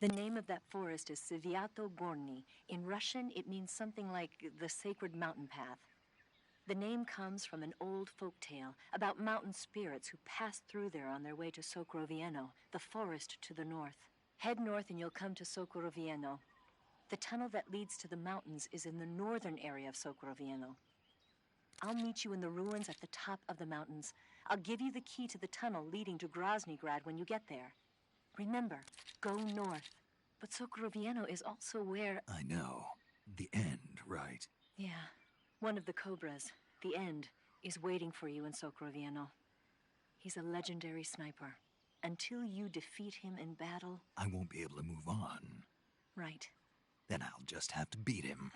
The name of that forest is Sviato Gorny. In Russian, it means something like the sacred mountain path. The name comes from an old folk tale about mountain spirits who passed through there on their way to Socrovieno, the forest to the north. Head north and you'll come to Socrovieno. The tunnel that leads to the mountains is in the northern area of Socrovieno. I'll meet you in the ruins at the top of the mountains. I'll give you the key to the tunnel leading to Groznygrad when you get there. Remember, go north. But Socrovieno is also where... I know. The end, right? Yeah. One of the Cobras, the End, is waiting for you in Socrovieno. He's a legendary sniper. Until you defeat him in battle... I won't be able to move on. Right. Then I'll just have to beat him.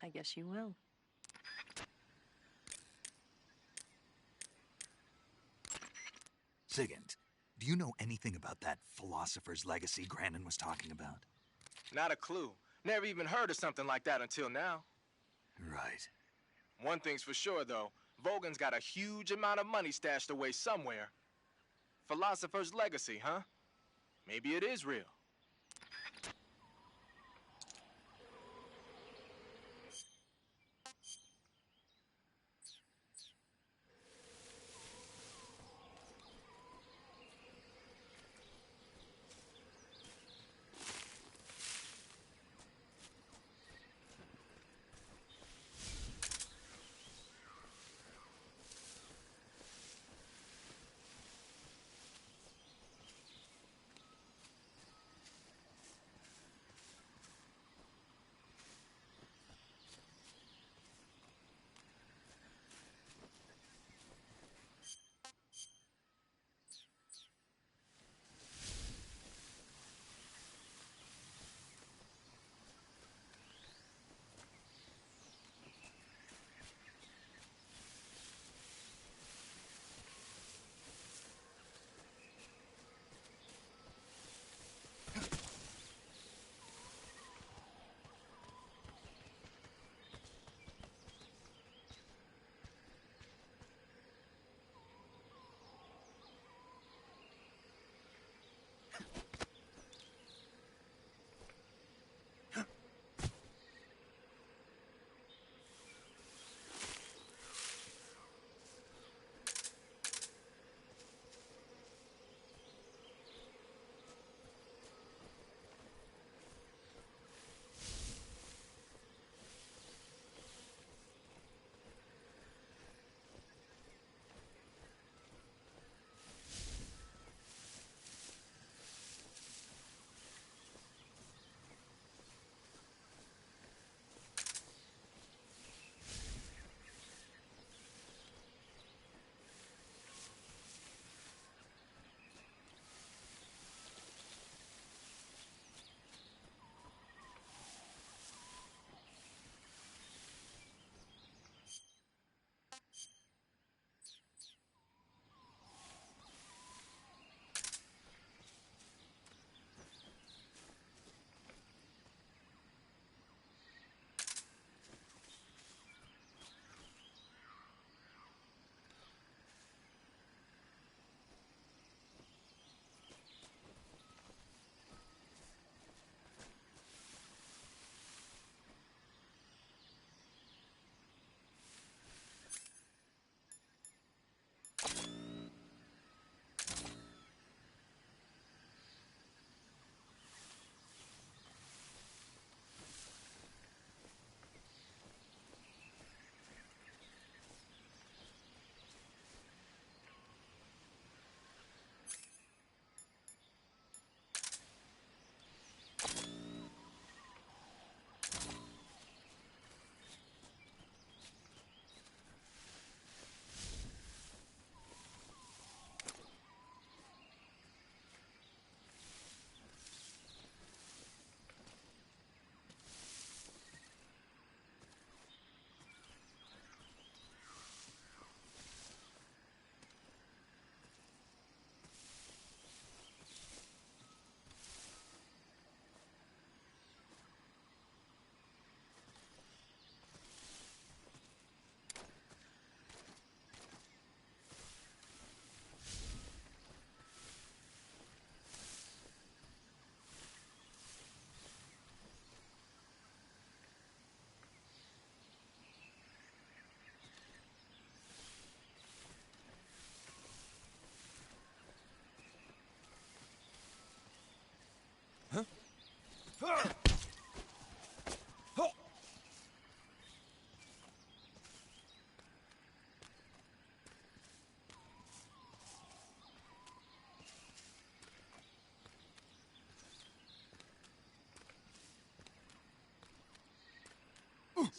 I guess you will. Sigint, do you know anything about that philosopher's legacy Granin was talking about? Not a clue. Never even heard of something like that until now. Right. One thing's for sure, though. Vogan's got a huge amount of money stashed away somewhere. Philosopher's legacy, huh? Maybe it is real.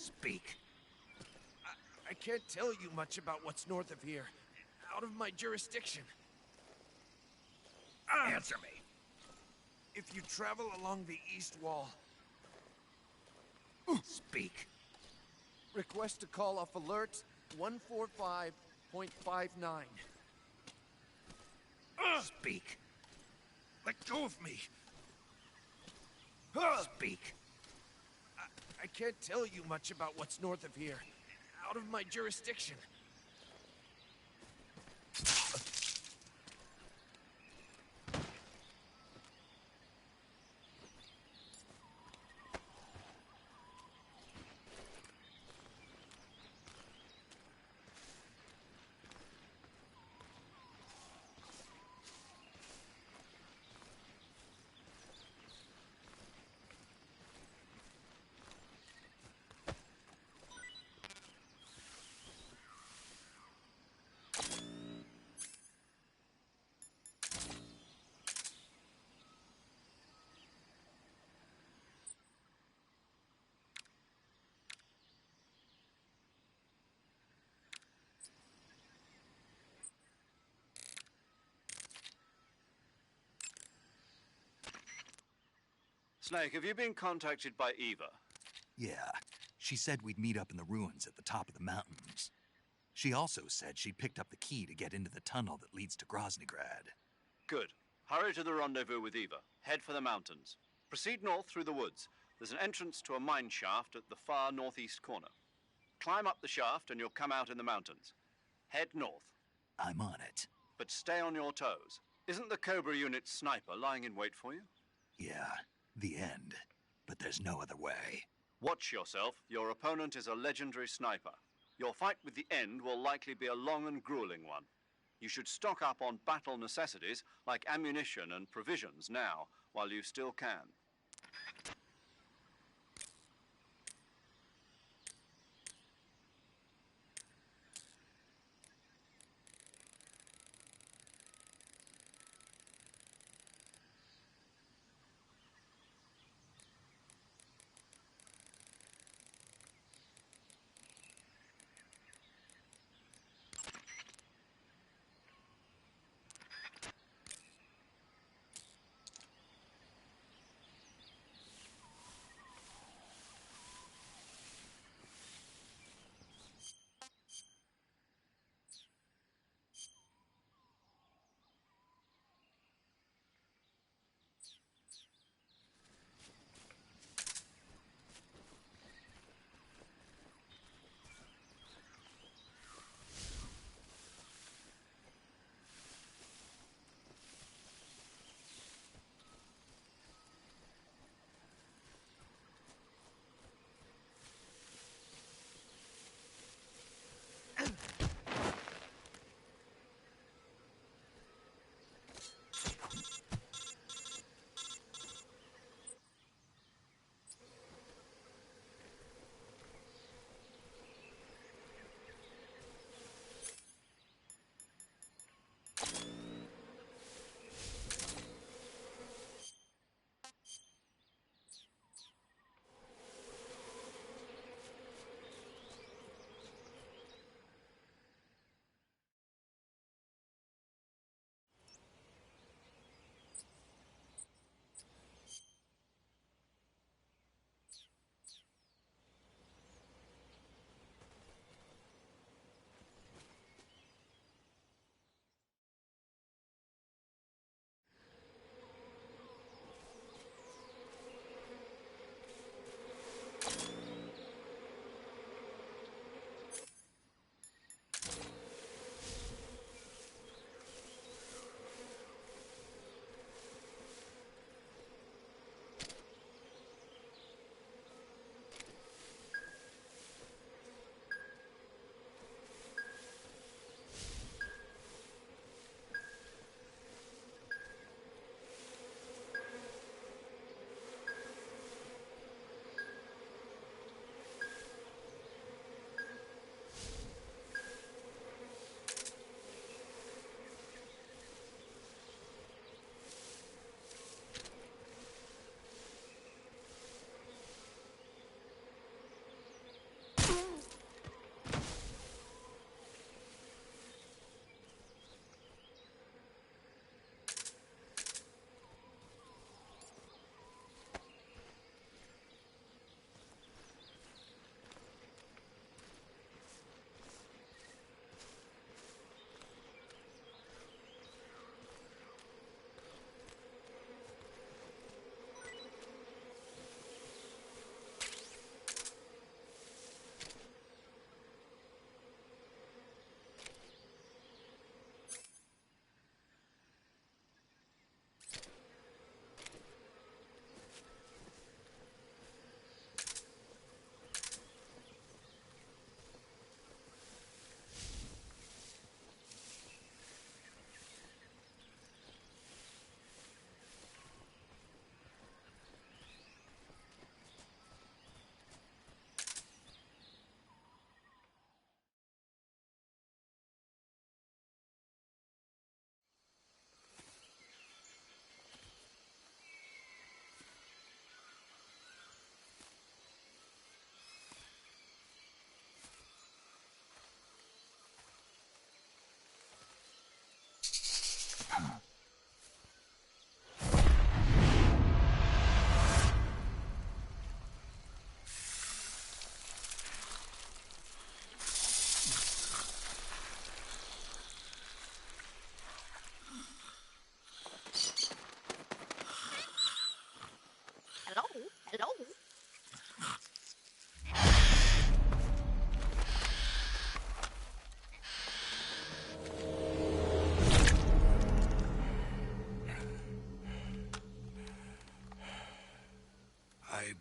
Speak. I can't tell you much about what's north of here. Out of my jurisdiction. Answer me. If you travel along the east wall, Speak. request to call off alert 145.59. Speak. Let go of me. Speak. I can't tell you much about what's north of here. Out of my jurisdiction. Snake, have you been contacted by Eva? Yeah. She said we'd meet up in the ruins at the top of the mountains. She also said she picked up the key to get into the tunnel that leads to Groznygrad. Good. Hurry to the rendezvous with Eva. Head for the mountains. Proceed north through the woods. There's an entrance to a mine shaft at the far northeast corner. Climb up the shaft and you'll come out in the mountains. Head north. I'm on it. But stay on your toes. Isn't the Cobra unit sniper lying in wait for you? Yeah, the end. But there's no other way. Watch yourself. Your opponent is a legendary sniper. Your fight with the end will likely be a long and grueling one. You should stock up on battle necessities like ammunition and provisions now, while you still can.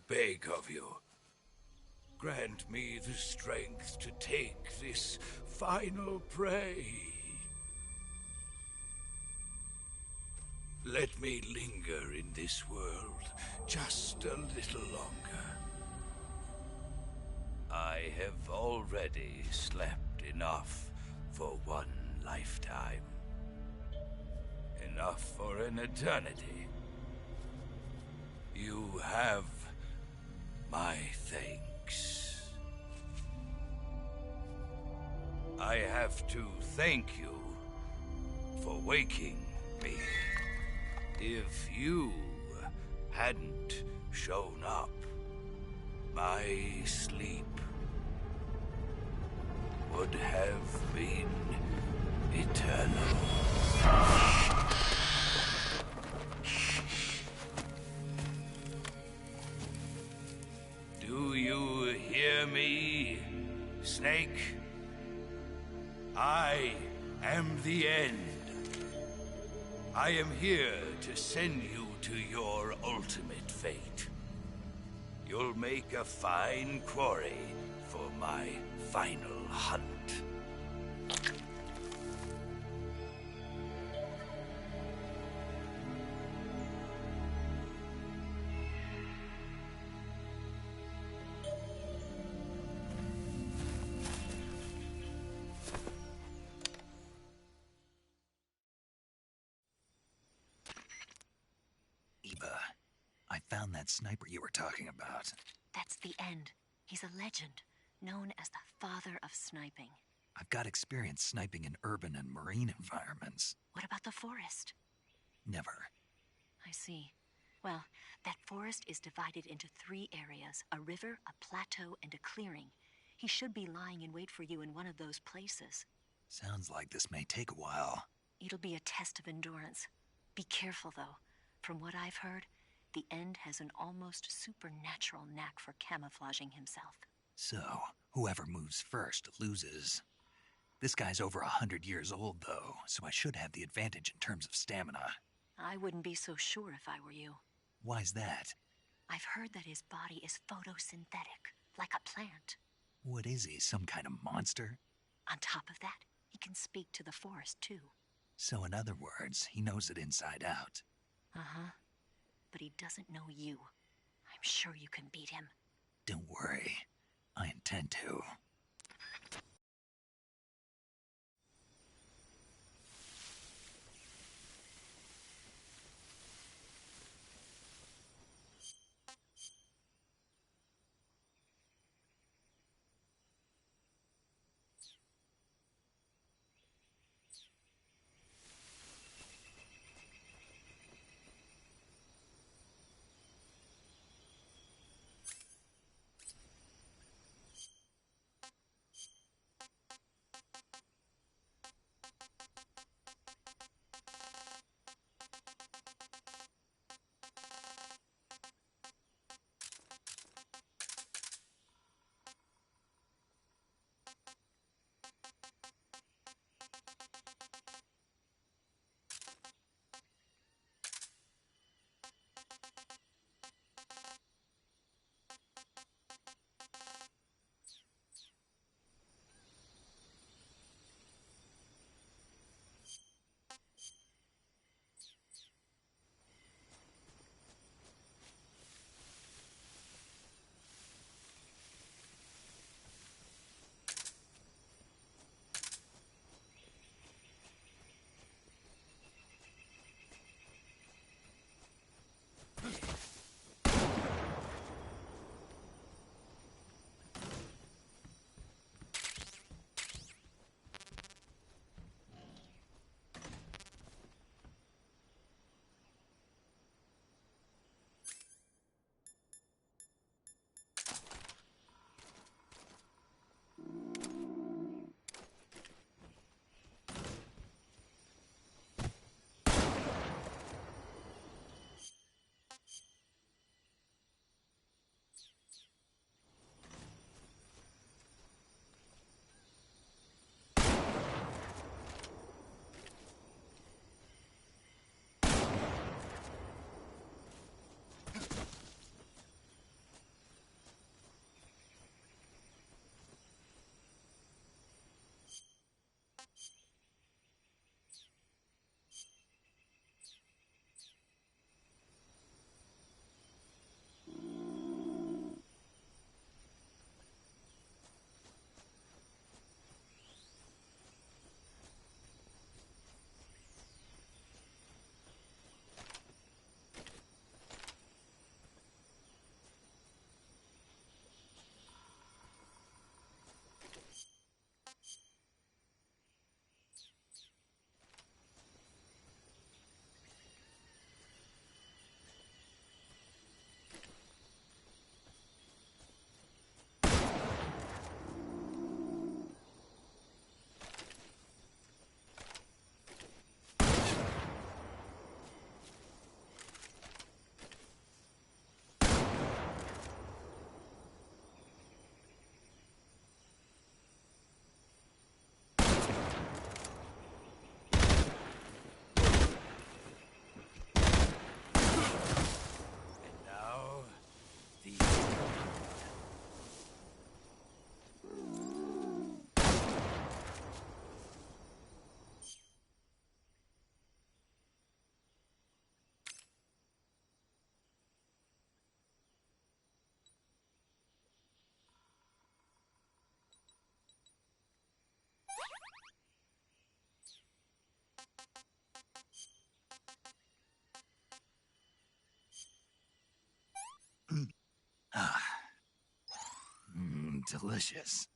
beg of you. Grant me the strength to take this final prey. Let me linger in this world just a little longer. I have already slept enough for one lifetime. Enough for an eternity. You have my thanks. I have to thank you for waking me. If you hadn't shown up, my sleep would have been eternal. Do you hear me, Snake? I am the end. I am here to send you to your ultimate fate. You'll make a fine quarry for my final hunt. Eva, I found that sniper you were talking about. That's the end. He's a legend, known as the father of sniping. I've got experience sniping in urban and marine environments. What about the forest? Never. I see. Well, that forest is divided into 3 areas, a river, a plateau, and a clearing. He should be lying in wait for you in one of those places. Sounds like this may take a while. It'll be a test of endurance. Be careful, though. From what I've heard, the End has an almost supernatural knack for camouflaging himself. So, whoever moves first loses. This guy's over 100 years old, though, so I should have the advantage in terms of stamina. I wouldn't be so sure if I were you. Why's that? I've heard that his body is photosynthetic, like a plant. What is he, some kind of monster? On top of that, he can speak to the forest, too. So in other words, he knows it inside out. Uh-huh. But he doesn't know you. I'm sure you can beat him. Don't worry. I intend to. delicious.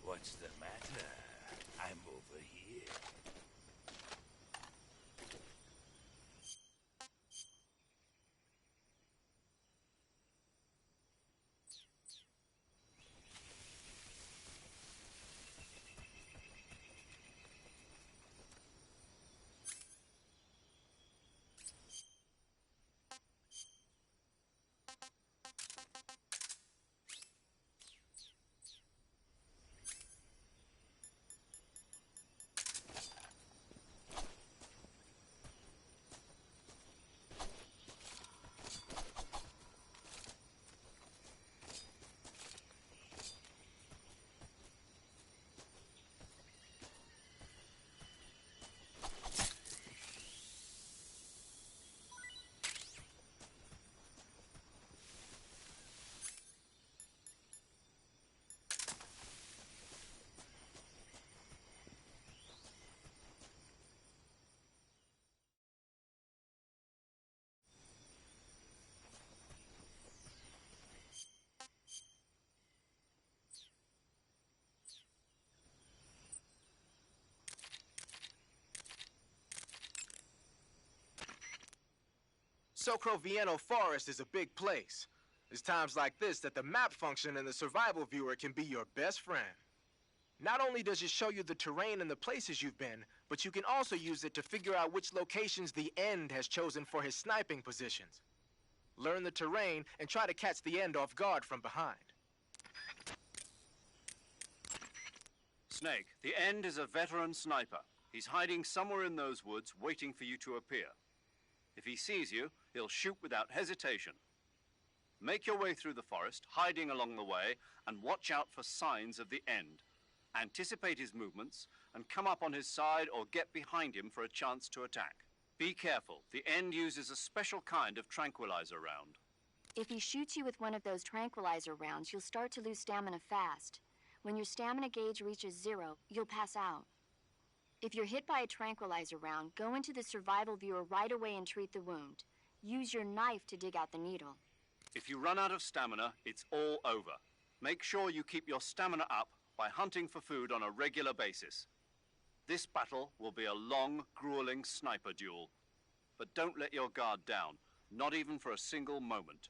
What's the matter? I'm over here. Socrovieno Forest is a big place. It's times like this that the map function in the survival viewer can be your best friend. Not only does it show you the terrain and the places you've been, but you can also use it to figure out which locations the End has chosen for his sniping positions. Learn the terrain and try to catch the End off guard from behind. Snake, the End is a veteran sniper. He's hiding somewhere in those woods, waiting for you to appear. If he sees you, he'll shoot without hesitation. Make your way through the forest, hiding along the way, and watch out for signs of the End. Anticipate his movements, and come up on his side or get behind him for a chance to attack. Be careful. The End uses a special kind of tranquilizer round. If he shoots you with one of those tranquilizer rounds, you'll start to lose stamina fast. When your stamina gauge reaches 0, you'll pass out. If you're hit by a tranquilizer round, go into the survival viewer right away and treat the wound. Use your knife to dig out the needle. If you run out of stamina, it's all over. Make sure you keep your stamina up by hunting for food on a regular basis. This battle will be a long, grueling sniper duel. But don't let your guard down, not even for a single moment.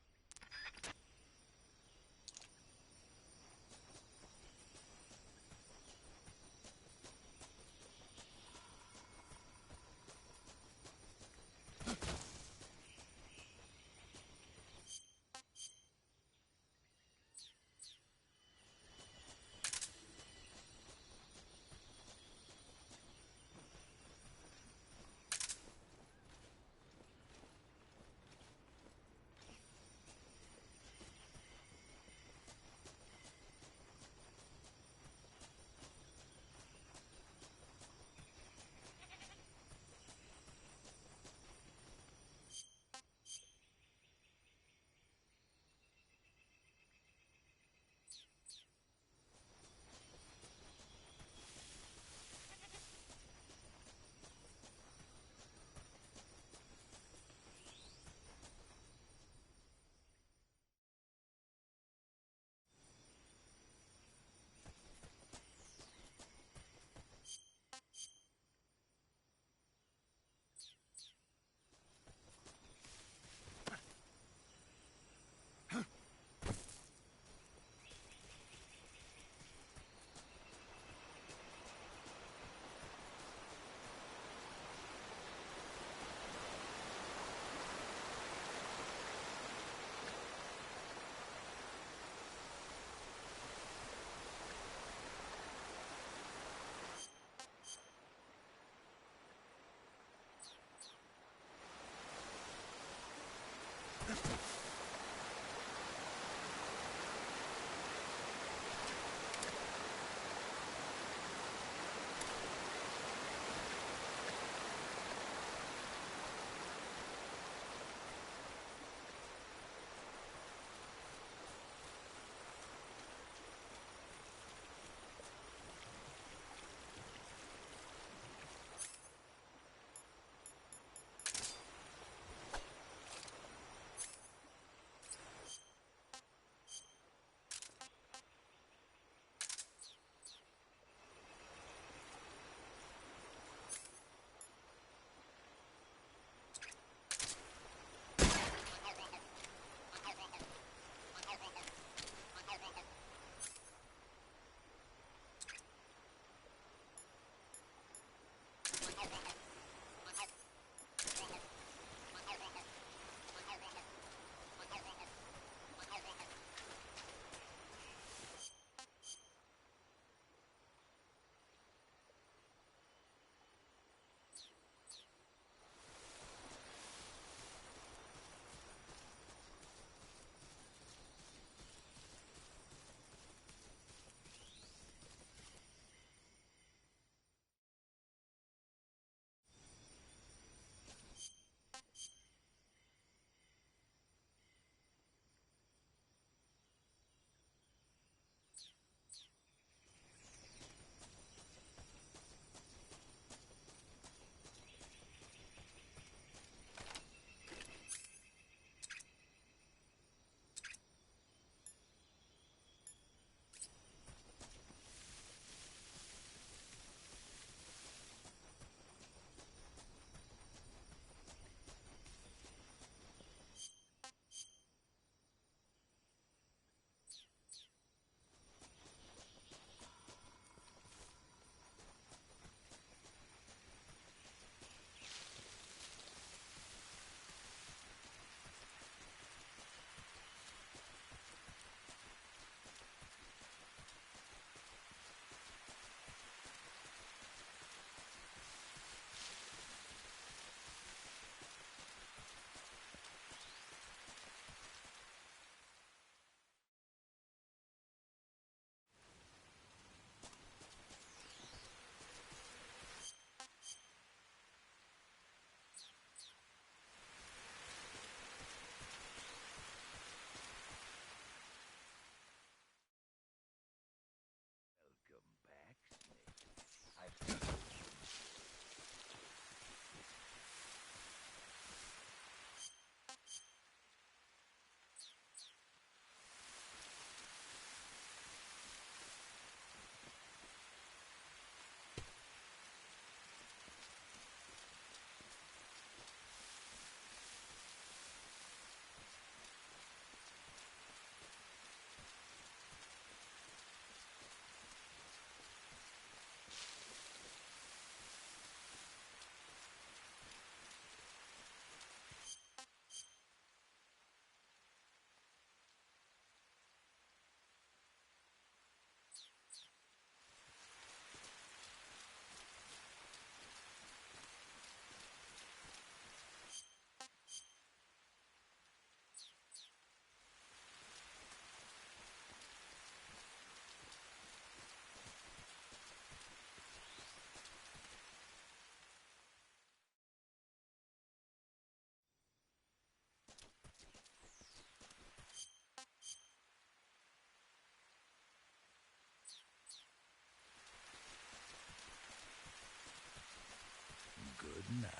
night.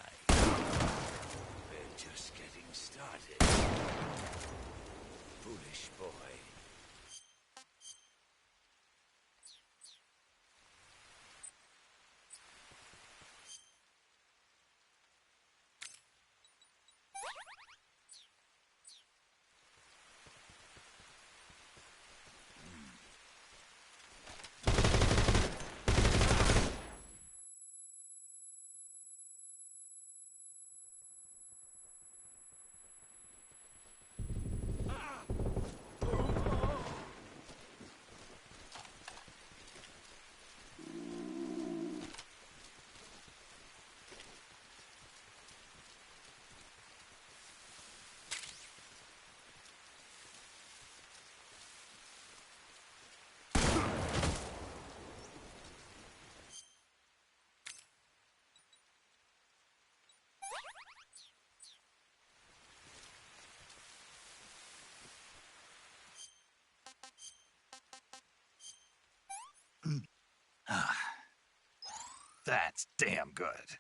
We're just getting started. Foolish boy. That's damn good.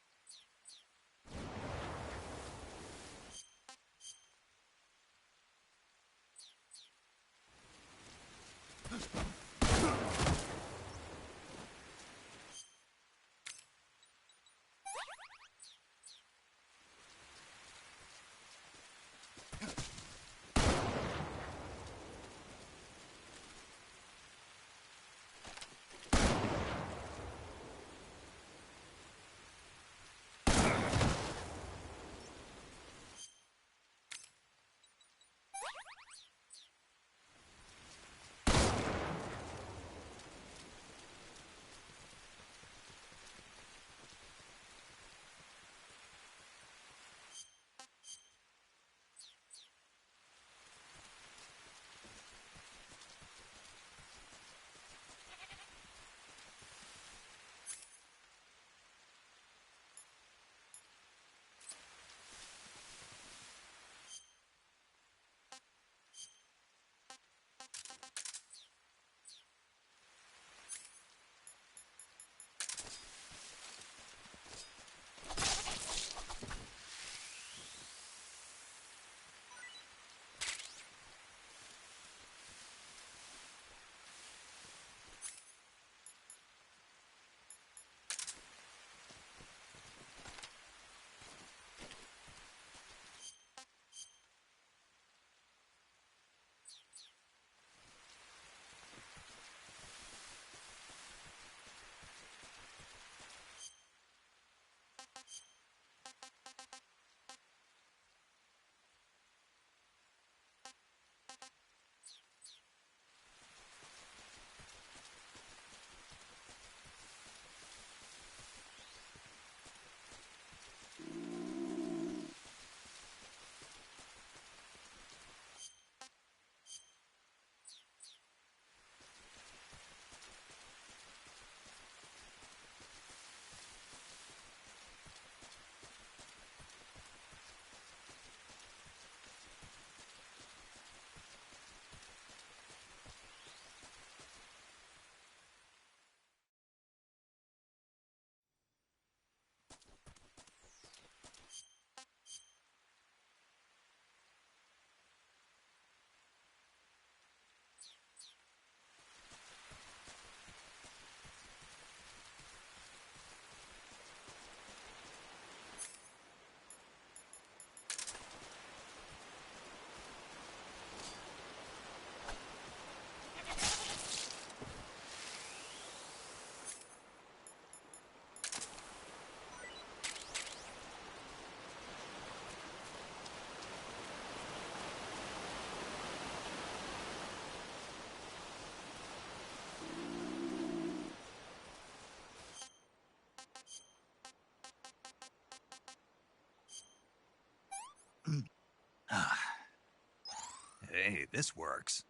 Hey, this works.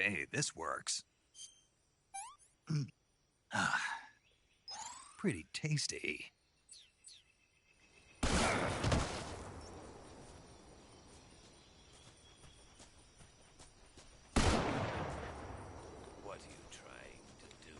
Hey, this works. Pretty tasty. What are you trying to do?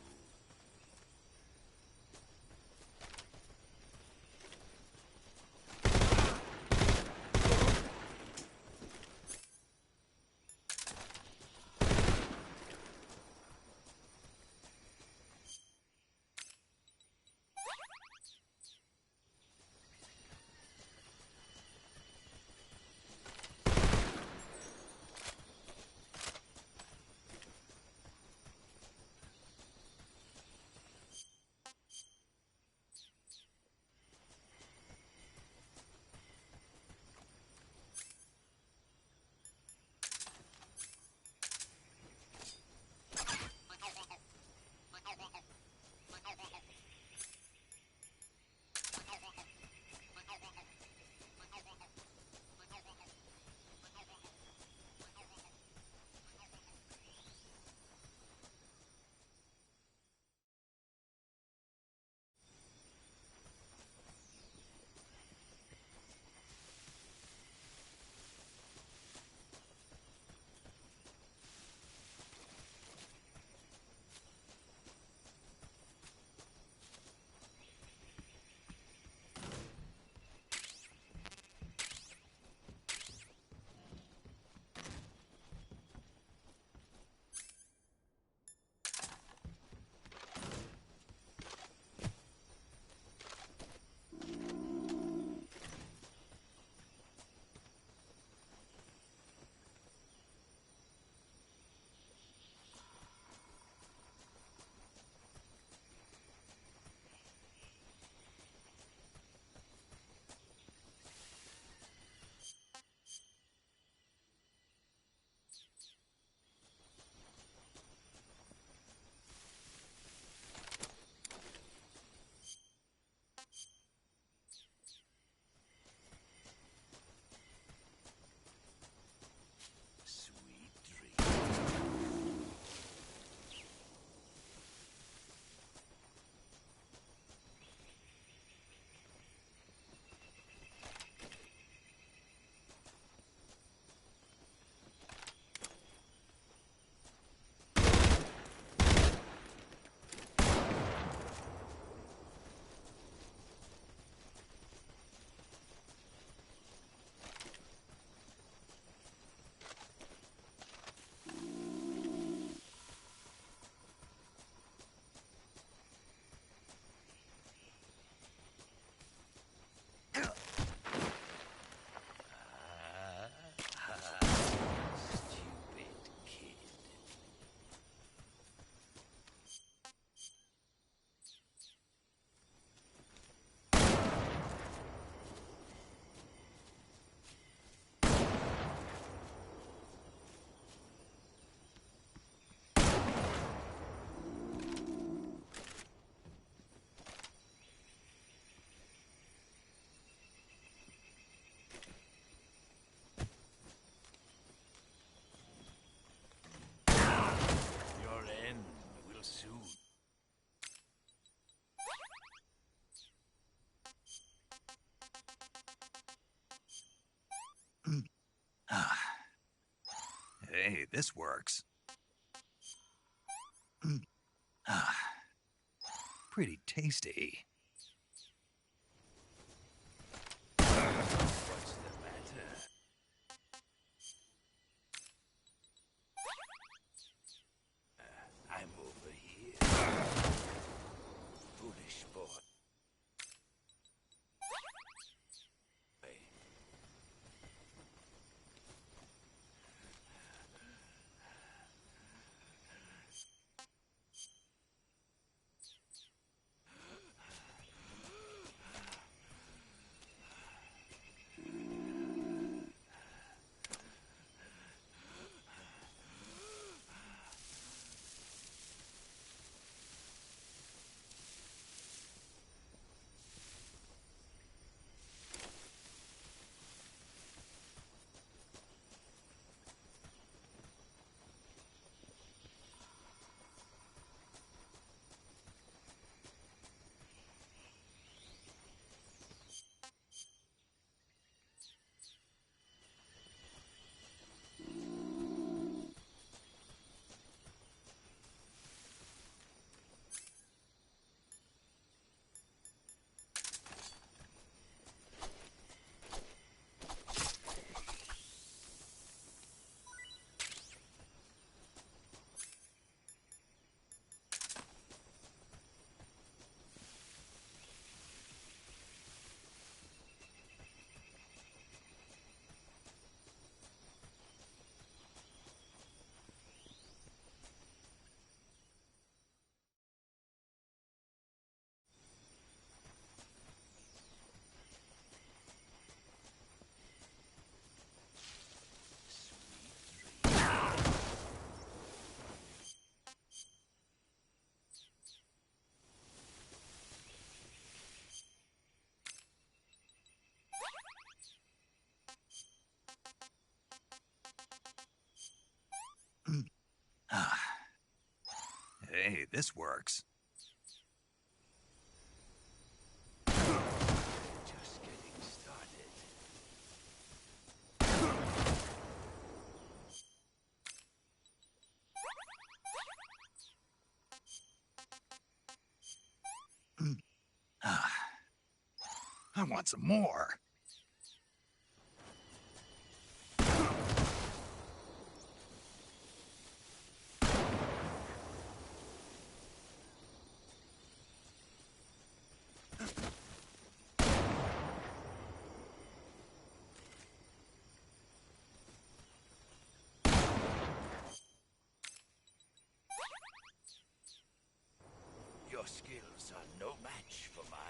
Sweet dreams. Stupid kid. Your end will soon. Hey, this works. Pretty tasty. What's the matter? I'm over here. Foolish boy. Hey, this works. Just getting started. I want some more. Your skills are no match for mine.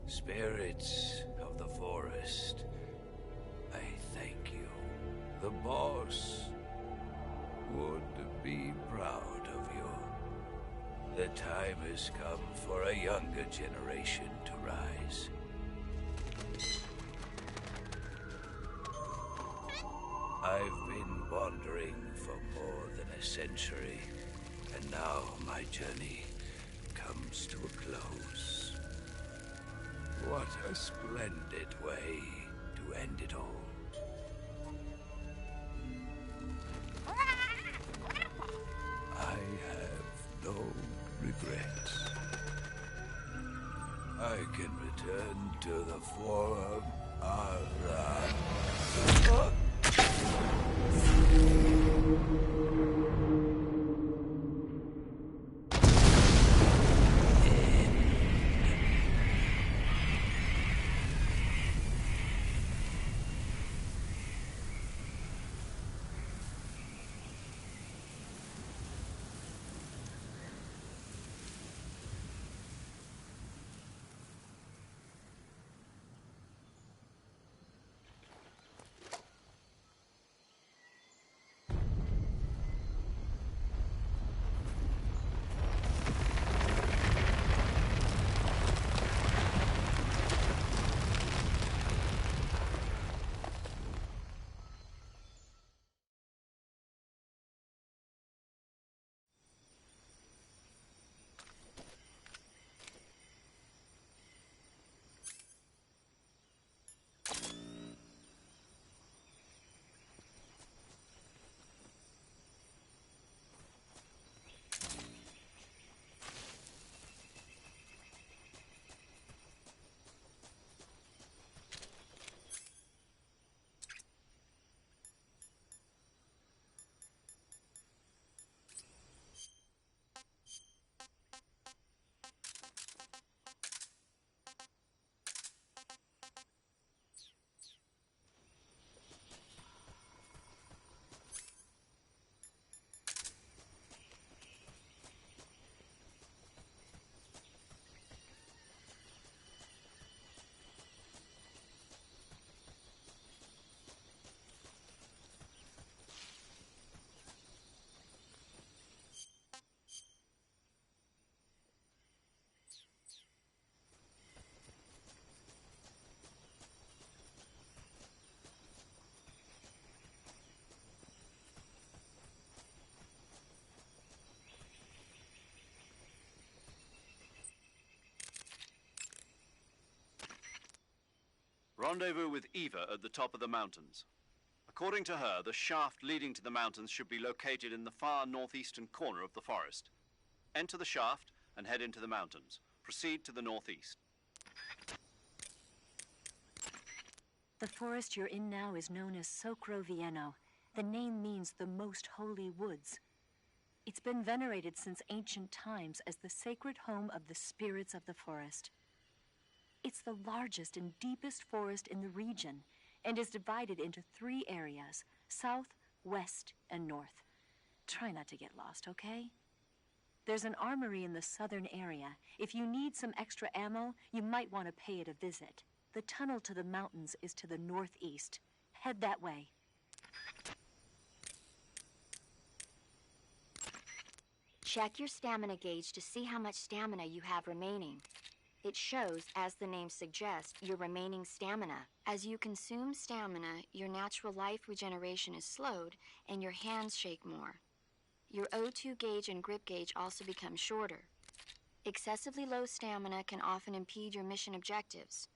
Spirits of the forest, I thank you. The boss would be proud of you. The time has come for a younger generation to rise. I've been wandering for more than a century, and now my journey comes to a close. What a splendid way to end it all. I have no regrets. I can return to the Forum Ara. Rendezvous with Eva at the top of the mountains. According to her, the shaft leading to the mountains should be located in the far northeastern corner of the forest. Enter the shaft and head into the mountains. Proceed to the northeast. The forest you're in now is known as Socro Vieno. The name means the most holy woods. It's been venerated since ancient times as the sacred home of the spirits of the forest. It's the largest and deepest forest in the region and is divided into 3 areas: south, west, and north. Try not to get lost, okay? There's an armory in the southern area. If you need some extra ammo, you might want to pay it a visit. The tunnel to the mountains is to the northeast. Head that way. Check your stamina gauge to see how much stamina you have remaining. It shows, as the name suggests, your remaining stamina. As you consume stamina, your natural life regeneration is slowed and your hands shake more. Your O2 gauge and grip gauge also become shorter. Excessively low stamina can often impede your mission objectives.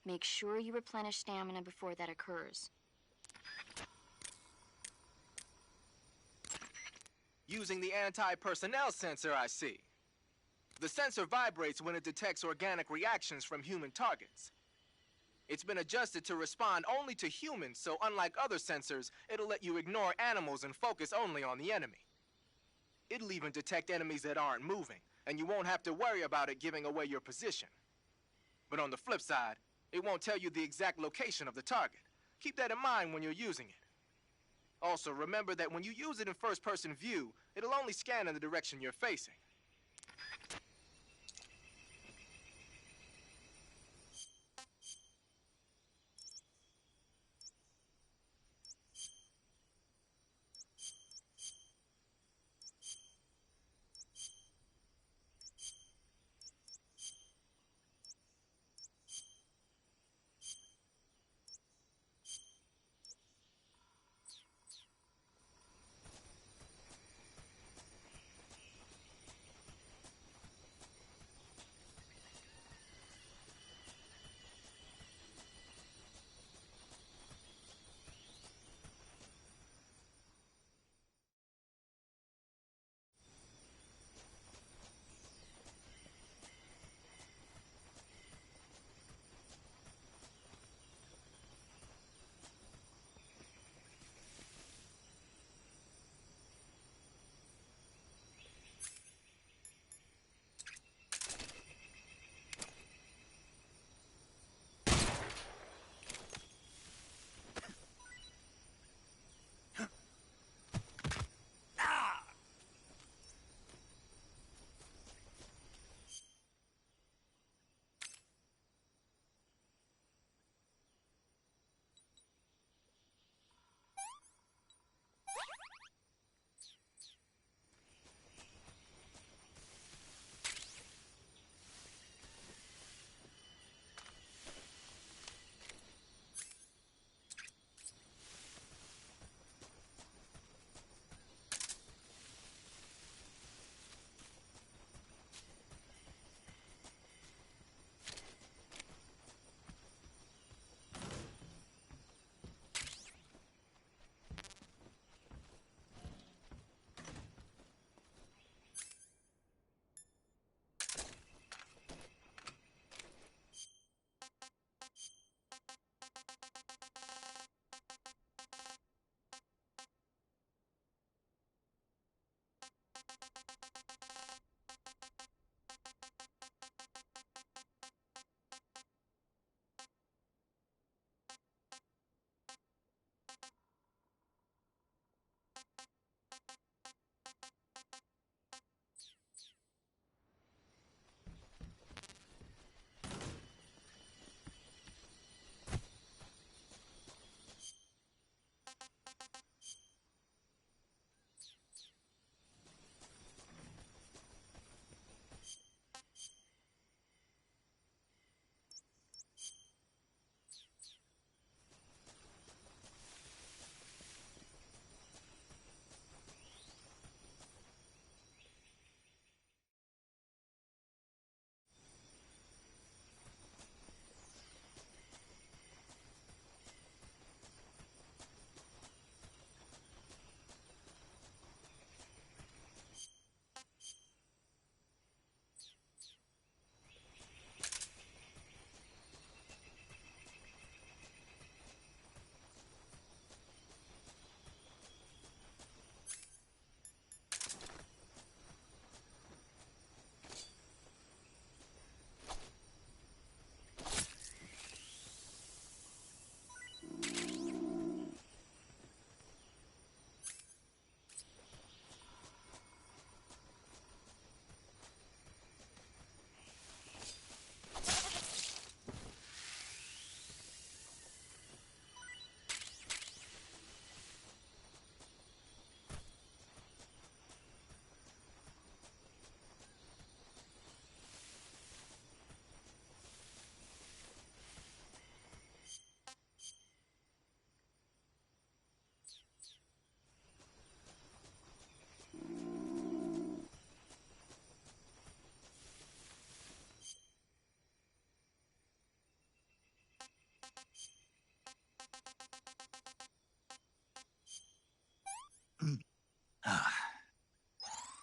Make sure you replenish stamina before that occurs. Using the anti-personnel sensor, I see. The sensor vibrates when it detects organic reactions from human targets. It's been adjusted to respond only to humans, so unlike other sensors, it'll let you ignore animals and focus only on the enemy. It'll even detect enemies that aren't moving, and you won't have to worry about it giving away your position. But on the flip side, it won't tell you the exact location of the target. Keep that in mind when you're using it. Also, remember that when you use it in first-person view, it'll only scan in the direction you're facing.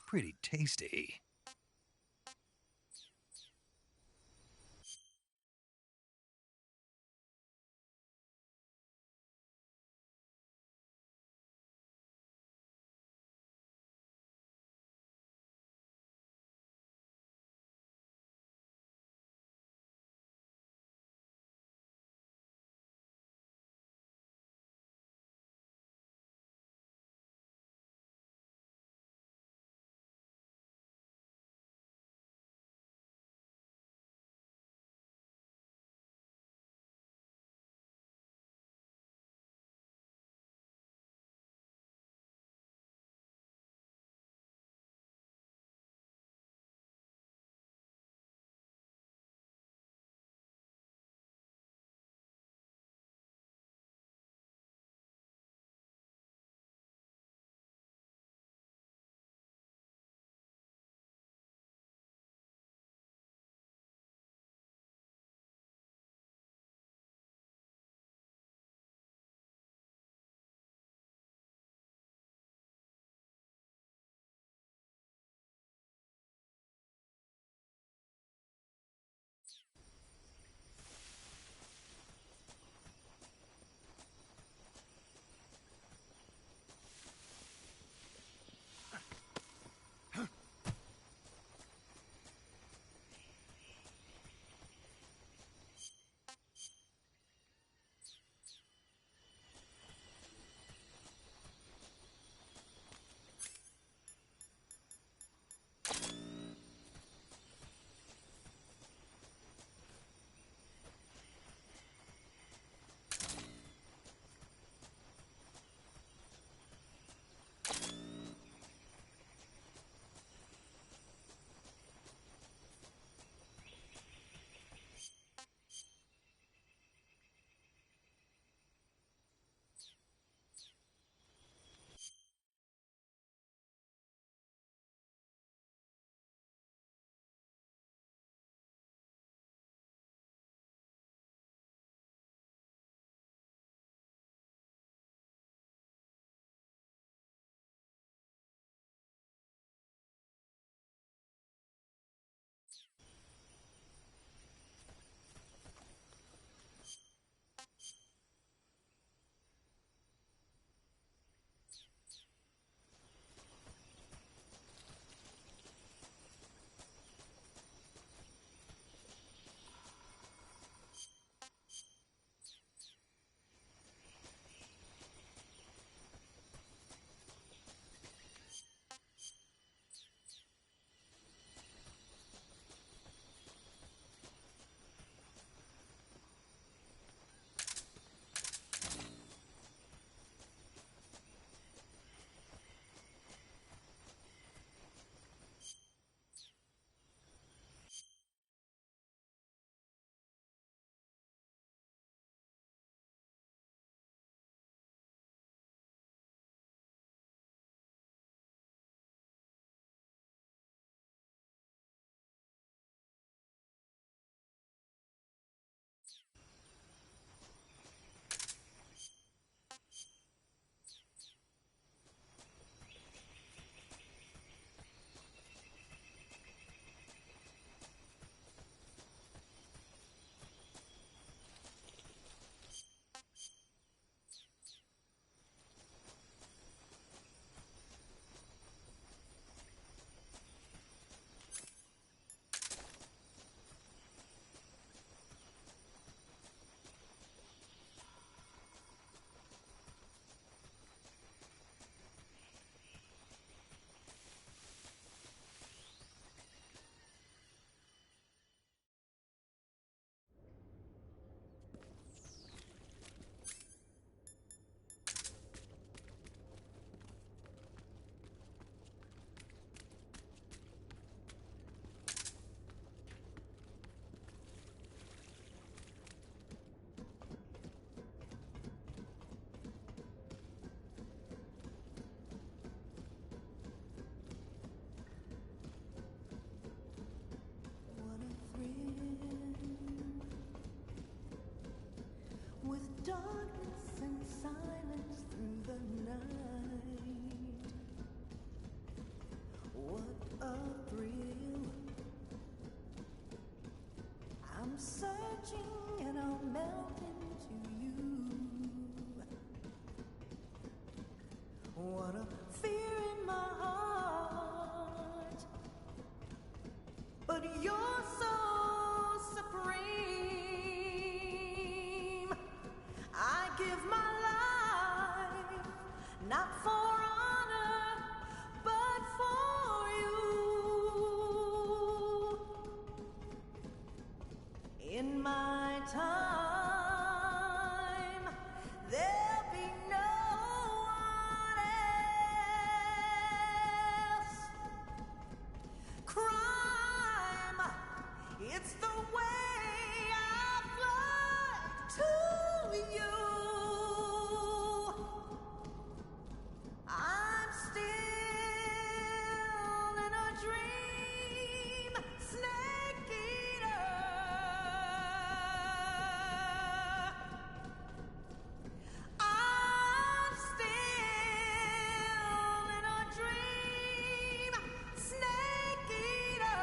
pretty tasty. darkness and silence through the night. What thrill. I'm searching and I'll melt into you. What a fear in my heart, but you're so supreme. I give my life, not for honor, but for you. In my time, there'll be no one else. Crime, it's the way I fly to you. I'm still in a dream, snake eater. I'm still in a dream, snake eater. Snake eater.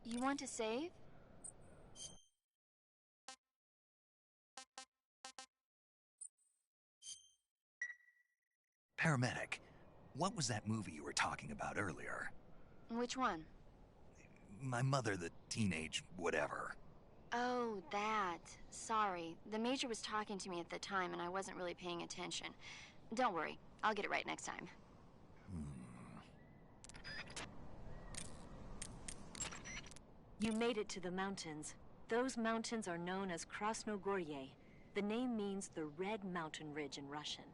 You want to save? Paramedic, what was that movie you were talking about earlier? Which one? My mother, the teenage whatever. Oh, that. Sorry. The Major was talking to me at the time and I wasn't really paying attention. Don't worry. I'll get it right next time. You made it to the mountains. Those mountains are known as Krasnogorye. The name means the Red Mountain Ridge in Russian.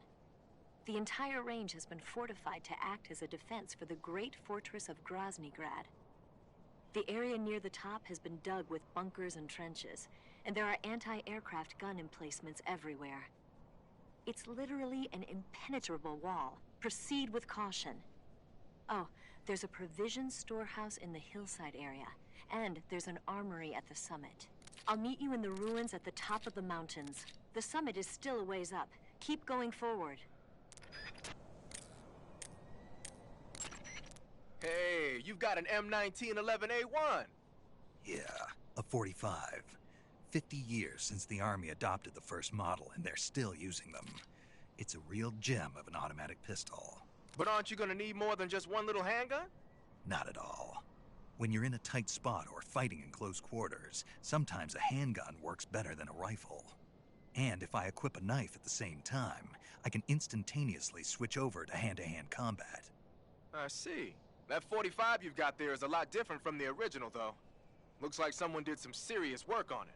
The entire range has been fortified to act as a defense for the great fortress of Groznygrad. The area near the top has been dug with bunkers and trenches, and there are anti-aircraft gun emplacements everywhere. It's literally an impenetrable wall. Proceed with caution. Oh, there's a provision storehouse in the hillside area, and there's an armory at the summit. I'll meet you in the ruins at the top of the mountains. The summit is still a ways up. Keep going forward. Hey, you've got an M1911A1. Yeah, a 45. 50 years since the Army adopted the first model, and they're still using them. It's a real gem of an automatic pistol. But aren't you gonna need more than just one little handgun? Not at all. When you're in a tight spot or fighting in close quarters, sometimes a handgun works better than a rifle. And if I equip a knife at the same time, I can instantaneously switch over to hand-to-hand combat. I see. That 45 you've got there is a lot different from the original, though. Looks like someone did some serious work on it.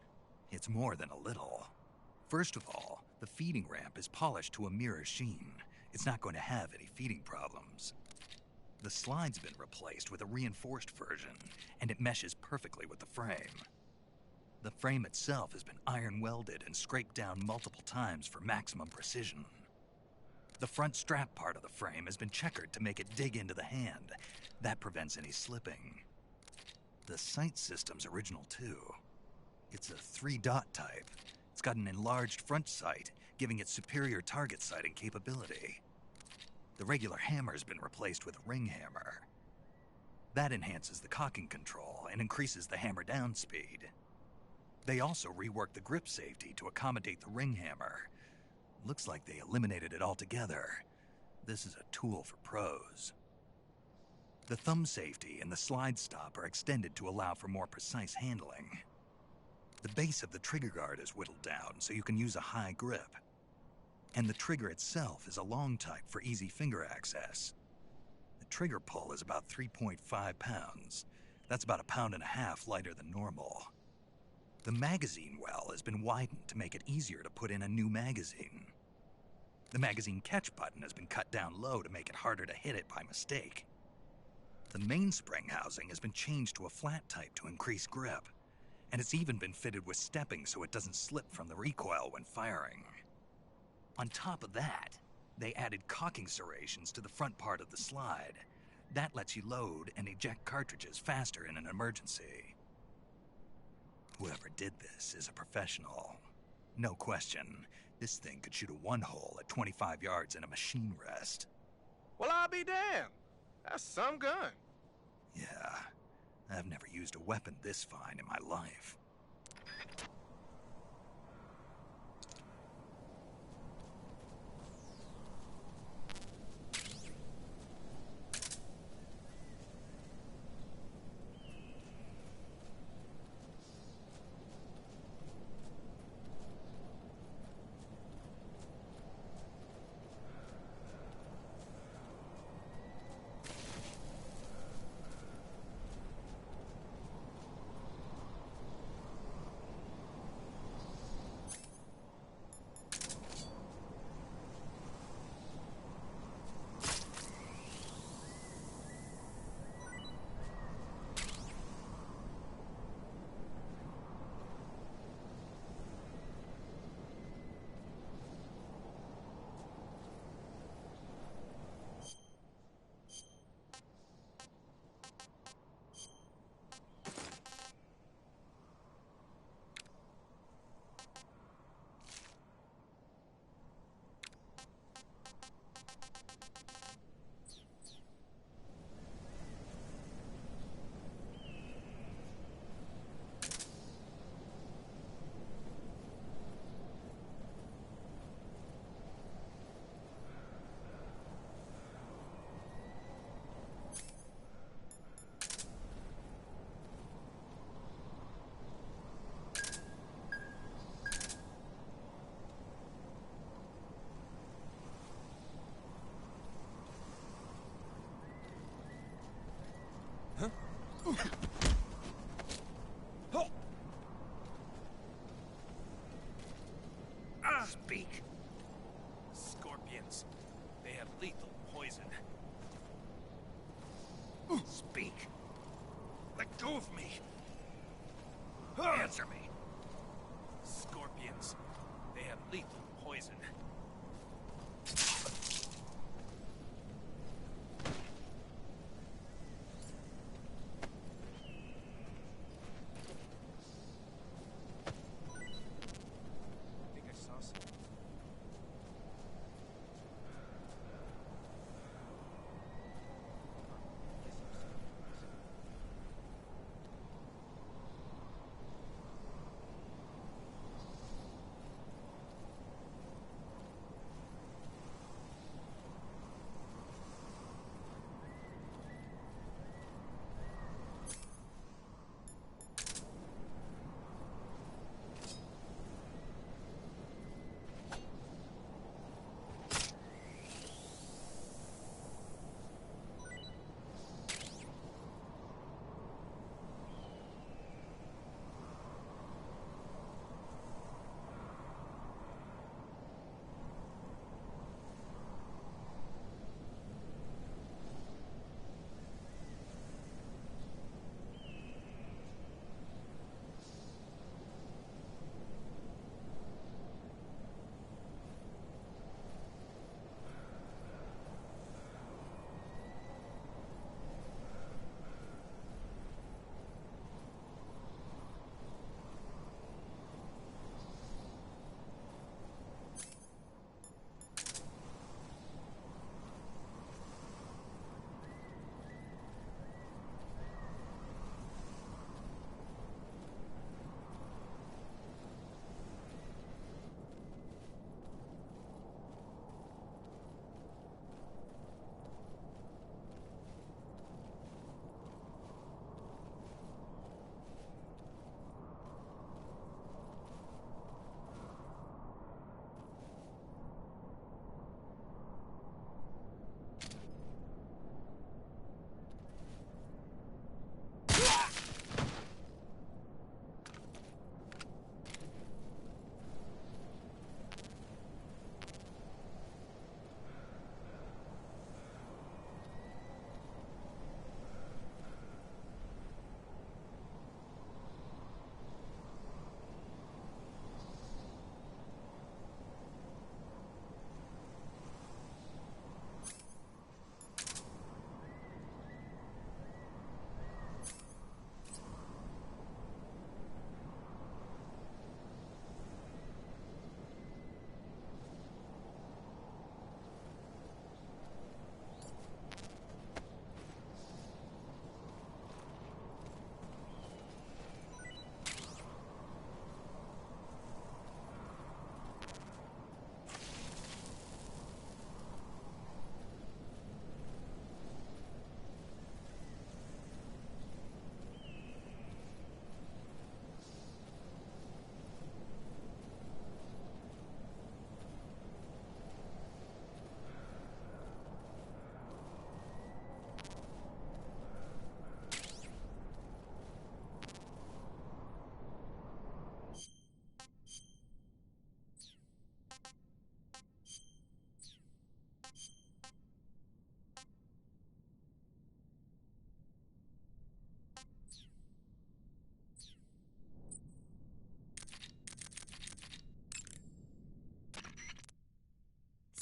It's more than a little. First of all, the feeding ramp is polished to a mirror sheen. It's not going to have any feeding problems. The slide's been replaced with a reinforced version, and it meshes perfectly with the frame. The frame itself has been iron welded and scraped down multiple times for maximum precision. The front strap part of the frame has been checkered to make it dig into the hand. That prevents any slipping. The sight system's original too. It's a 3-dot type. It's got an enlarged front sight, giving it superior target sighting capability. The regular hammer's been replaced with a ring hammer. That enhances the cocking control and increases the hammer down speed. They also reworked the grip safety to accommodate the ring hammer. Looks like they eliminated it altogether. This is a tool for pros. The thumb safety and the slide stop are extended to allow for more precise handling. The base of the trigger guard is whittled down so you can use a high grip. And the trigger itself is a long type for easy finger access. The trigger pull is about 3.5 pounds. That's about 1.5 pounds lighter than normal. The magazine well has been widened to make it easier to put in a new magazine. The magazine catch button has been cut down low to make it harder to hit it by mistake. The mainspring housing has been changed to a flat type to increase grip, and it's even been fitted with stepping so it doesn't slip from the recoil when firing. On top of that, they added cocking serrations to the front part of the slide. That lets you load and eject cartridges faster in an emergency. Whoever did this is a professional. No question, this thing could shoot a one-hole at 25 yards in a machine rest. Well, I'll be damned. That's some gun. Yeah, I've never used a weapon this fine in my life. Speak. Scorpions. They have lethal poison. Speak. Let go of me. Answer me. Scorpions. They have lethal poison.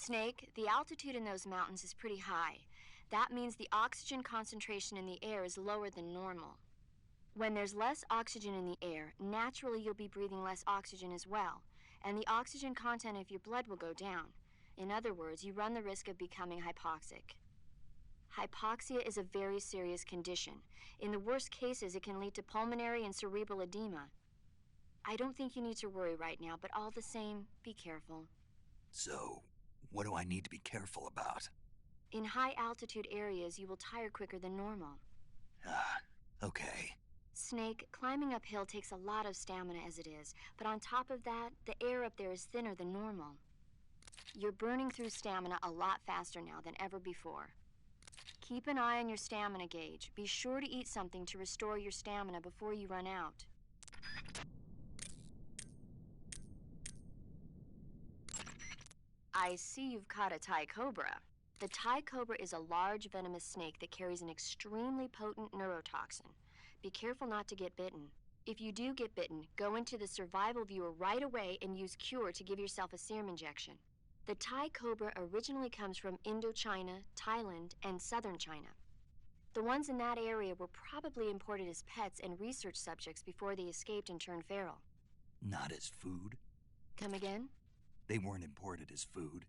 Snake, the altitude in those mountains is pretty high. That means the oxygen concentration in the air is lower than normal. When there's less oxygen in the air, naturally you'll be breathing less oxygen as well, and the oxygen content of your blood will go down. In other words, you run the risk of becoming hypoxic. Hypoxia is a very serious condition. In the worst cases, it can lead to pulmonary and cerebral edema. I don't think you need to worry right now, but all the same, be careful. So, what do I need to be careful about? In high-altitude areas, you will tire quicker than normal. Okay. Snake, climbing uphill takes a lot of stamina as it is, but on top of that, the air up there is thinner than normal. You're burning through stamina a lot faster now than ever before. Keep an eye on your stamina gauge. Be sure to eat something to restore your stamina before you run out. I see you've caught a Thai cobra. The Thai cobra is a large venomous snake that carries an extremely potent neurotoxin. Be careful not to get bitten. If you do get bitten, go into the survival viewer right away and use Cure to give yourself a serum injection. The Thai cobra originally comes from Indochina, Thailand, and southern China. The ones in that area were probably imported as pets and research subjects before they escaped and turned feral. Not as food? Come again? They weren't imported as food.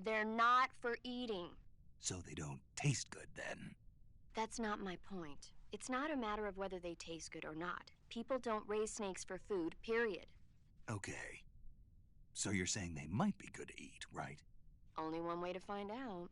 They're not for eating. So they don't taste good then? That's not my point. It's not a matter of whether they taste good or not. People don't raise snakes for food, period. Okay. So you're saying they might be good to eat, right? Only one way to find out.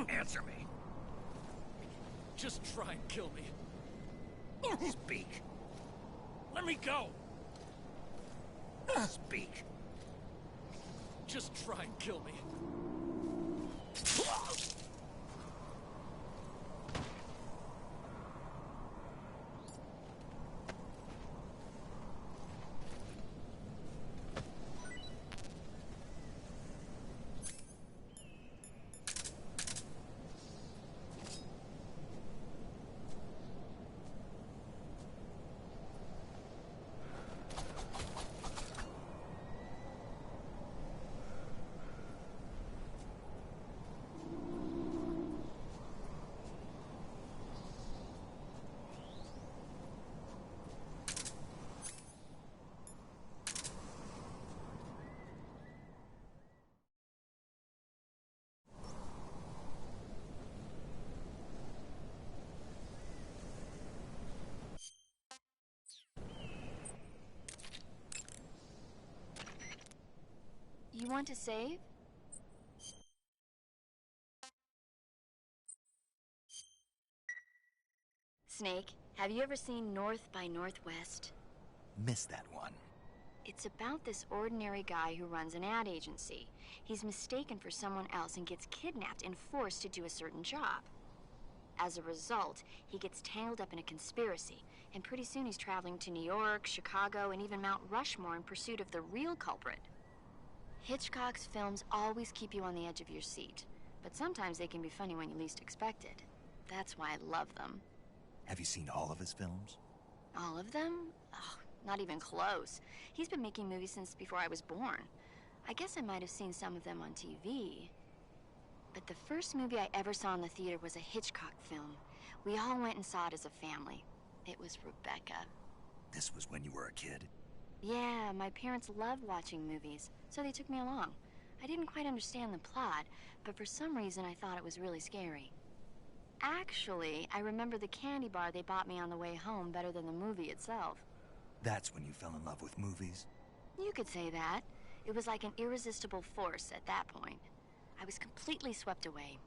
Answer me. Just try and kill me. Speak. Let me go. Speak. Just try and kill me. want to save? Snake, have you ever seen North by Northwest? Missed that one. It's about this ordinary guy who runs an ad agency. He's mistaken for someone else and gets kidnapped and forced to do a certain job. As a result, he gets tangled up in a conspiracy, and pretty soon he's traveling to New York, Chicago, and even Mount Rushmore in pursuit of the real culprit. Hitchcock's films always keep you on the edge of your seat, but sometimes they can be funny when you least expect it. That's why I love them. Have you seen all of his films? All of them? Oh, not even close. He's been making movies since before I was born. I guess I might have seen some of them on TV. But the first movie I ever saw in the theater was a Hitchcock film. We all went and saw it as a family. It was Rebecca. This was when you were a kid? Yeah, my parents loved watching movies, so they took me along. I didn't quite understand the plot, but for some reason I thought it was really scary. Actually, I remember the candy bar they bought me on the way home better than the movie itself. That's when you fell in love with movies? You could say that. It was like an irresistible force at that point. I was completely swept away.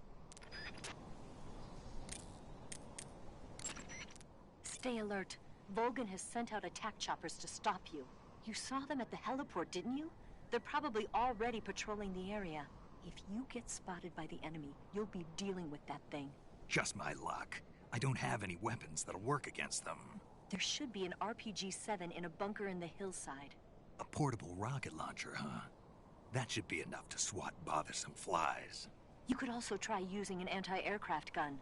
Stay alert. Volgan has sent out attack choppers to stop you. You saw them at the heliport, didn't you? They're probably already patrolling the area. If you get spotted by the enemy, you'll be dealing with that thing. Just my luck. I don't have any weapons that'll work against them. There should be an RPG-7 in a bunker in the hillside. A portable rocket launcher, huh? That should be enough to swat bothersome flies. You could also try using an anti-aircraft gun.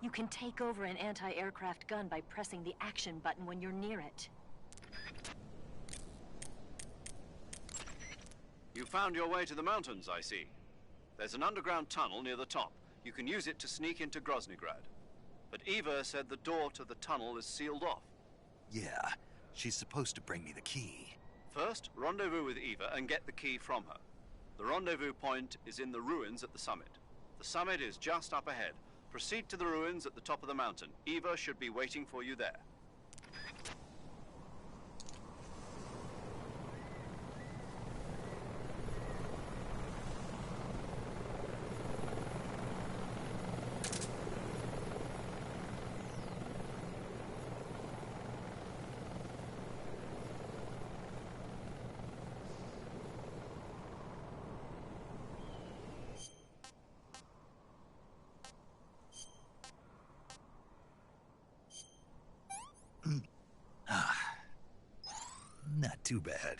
You can take over an anti-aircraft gun by pressing the action button when you're near it. You found your way to the mountains, I see. There's an underground tunnel near the top. You can use it to sneak into Groznygrad. But Eva said the door to the tunnel is sealed off. Yeah, she's supposed to bring me the key. First, rendezvous with Eva and get the key from her. The rendezvous point is in the ruins at the summit. The summit is just up ahead. Proceed to the ruins at the top of the mountain. Eva should be waiting for you there. Not too bad.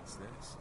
What's this?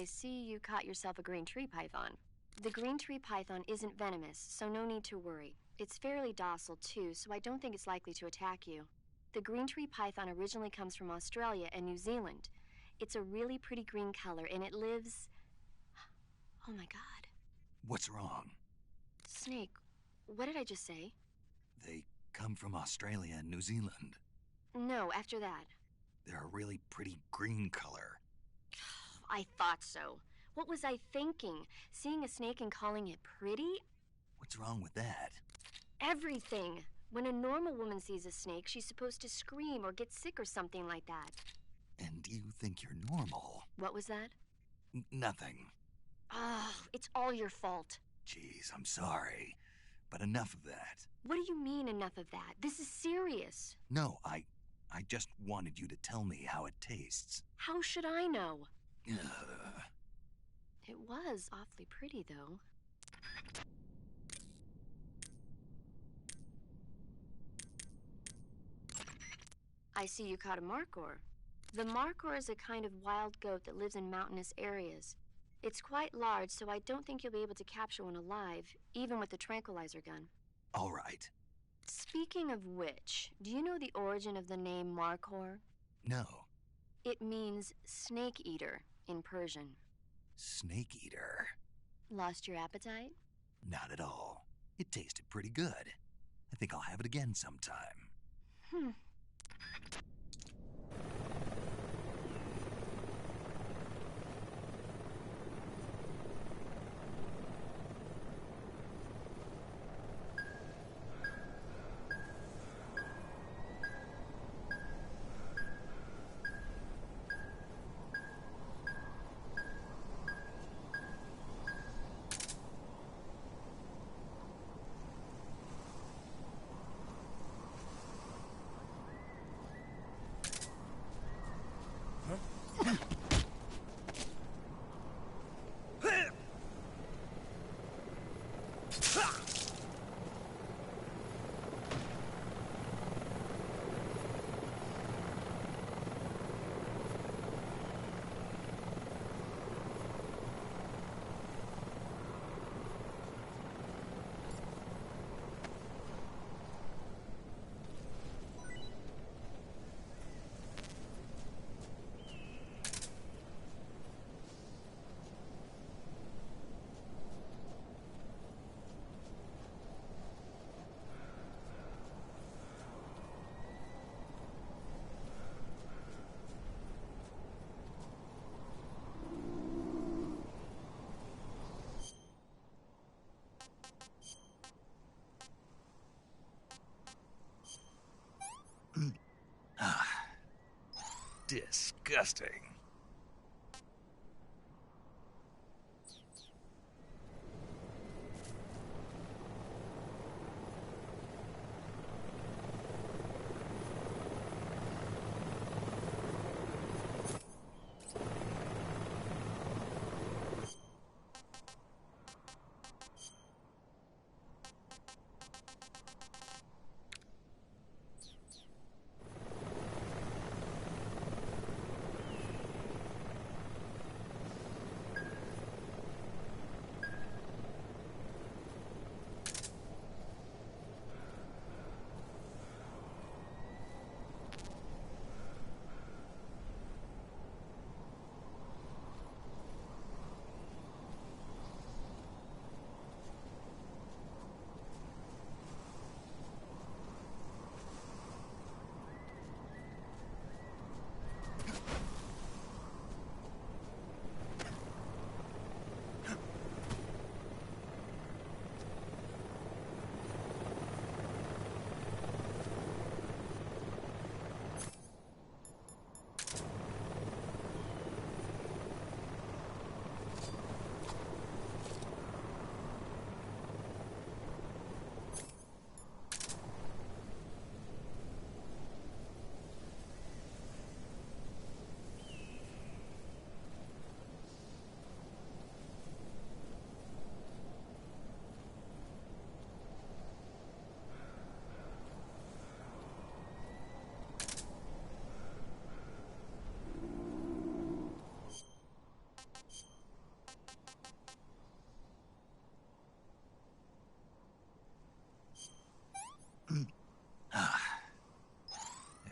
I see you caught yourself a green tree python. The green tree python isn't venomous, so no need to worry. It's fairly docile too, so I don't think it's likely to attack you. The green tree python originally comes from Australia and New Zealand. It's a really pretty green color and it lives... Oh my God. What's wrong? Snake, what did I just say? They come from Australia and New Zealand. No, after that. They're a really pretty green color. I thought so. What was I thinking? Seeing a snake and calling it pretty? What's wrong with that? Everything. When a normal woman sees a snake, she's supposed to scream or get sick or something like that. And you think you're normal? What was that? Nothing. Oh, it's all your fault. Jeez, I'm sorry. But enough of that. What do you mean, enough of that? This is serious. No, I just wanted you to tell me how it tastes. How should I know? Ugh. It was awfully pretty, though. I see you caught a markhor. The markhor is a kind of wild goat that lives in mountainous areas. It's quite large, so I don't think you'll be able to capture one alive, even with the tranquilizer gun. All right. Speaking of which, do you know the origin of the name markhor? No. It means snake eater in Persian. Snake eater? Lost your appetite? Not at all. It tasted pretty good. I think I'll have it again sometime. Disgusting.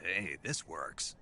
Hey, this works.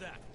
that?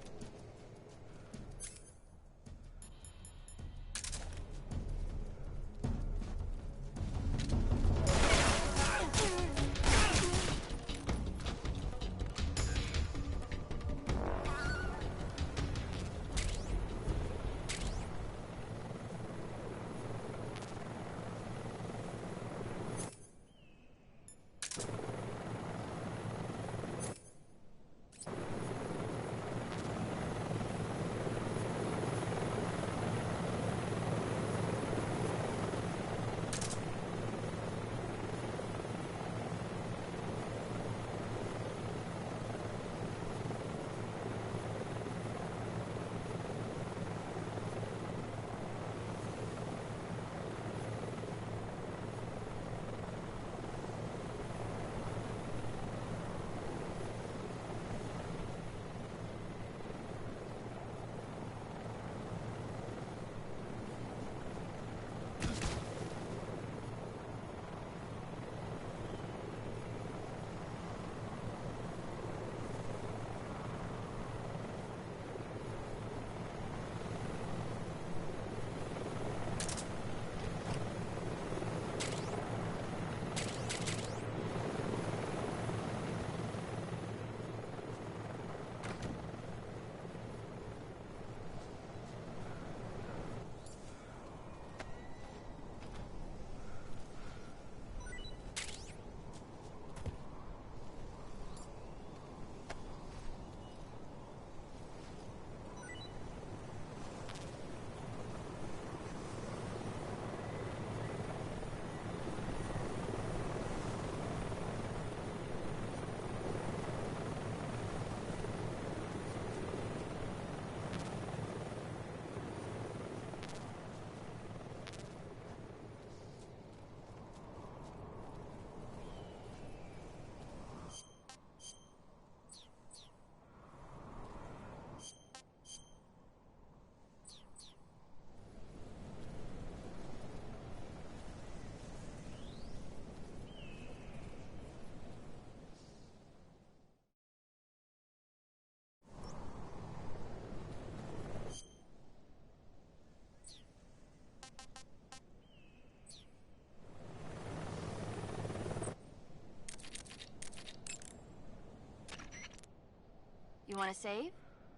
You want to save?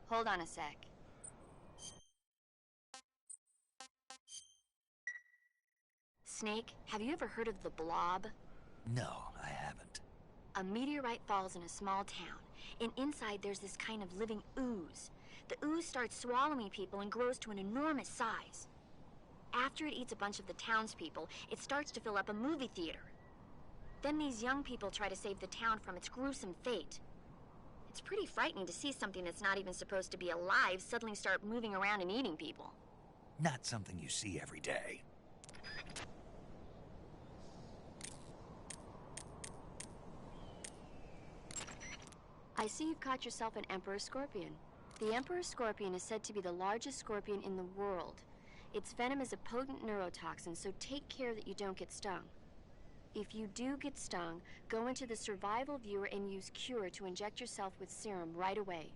Hold on a sec. Snake, have you ever heard of the Blob? No, I haven't. A meteorite falls in a small town, and inside there's this kind of living ooze. The ooze starts swallowing people and grows to an enormous size. After it eats a bunch of the townspeople, it starts to fill up a movie theater. Then these young people try to save the town from its gruesome fate. It's pretty frightening to see something that's not even supposed to be alive suddenly start moving around and eating people. Not something you see every day. I see you've caught yourself an emperor scorpion. The emperor scorpion is said to be the largest scorpion in the world. Its venom is a potent neurotoxin, so take care that you don't get stung. If you do get stung, go into the survival viewer and use Cure to inject yourself with serum right away.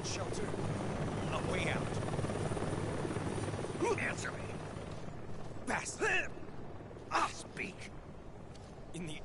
find shelter. A way out. Answer me. Bastard! Speak. In the...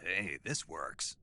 Hey, this works.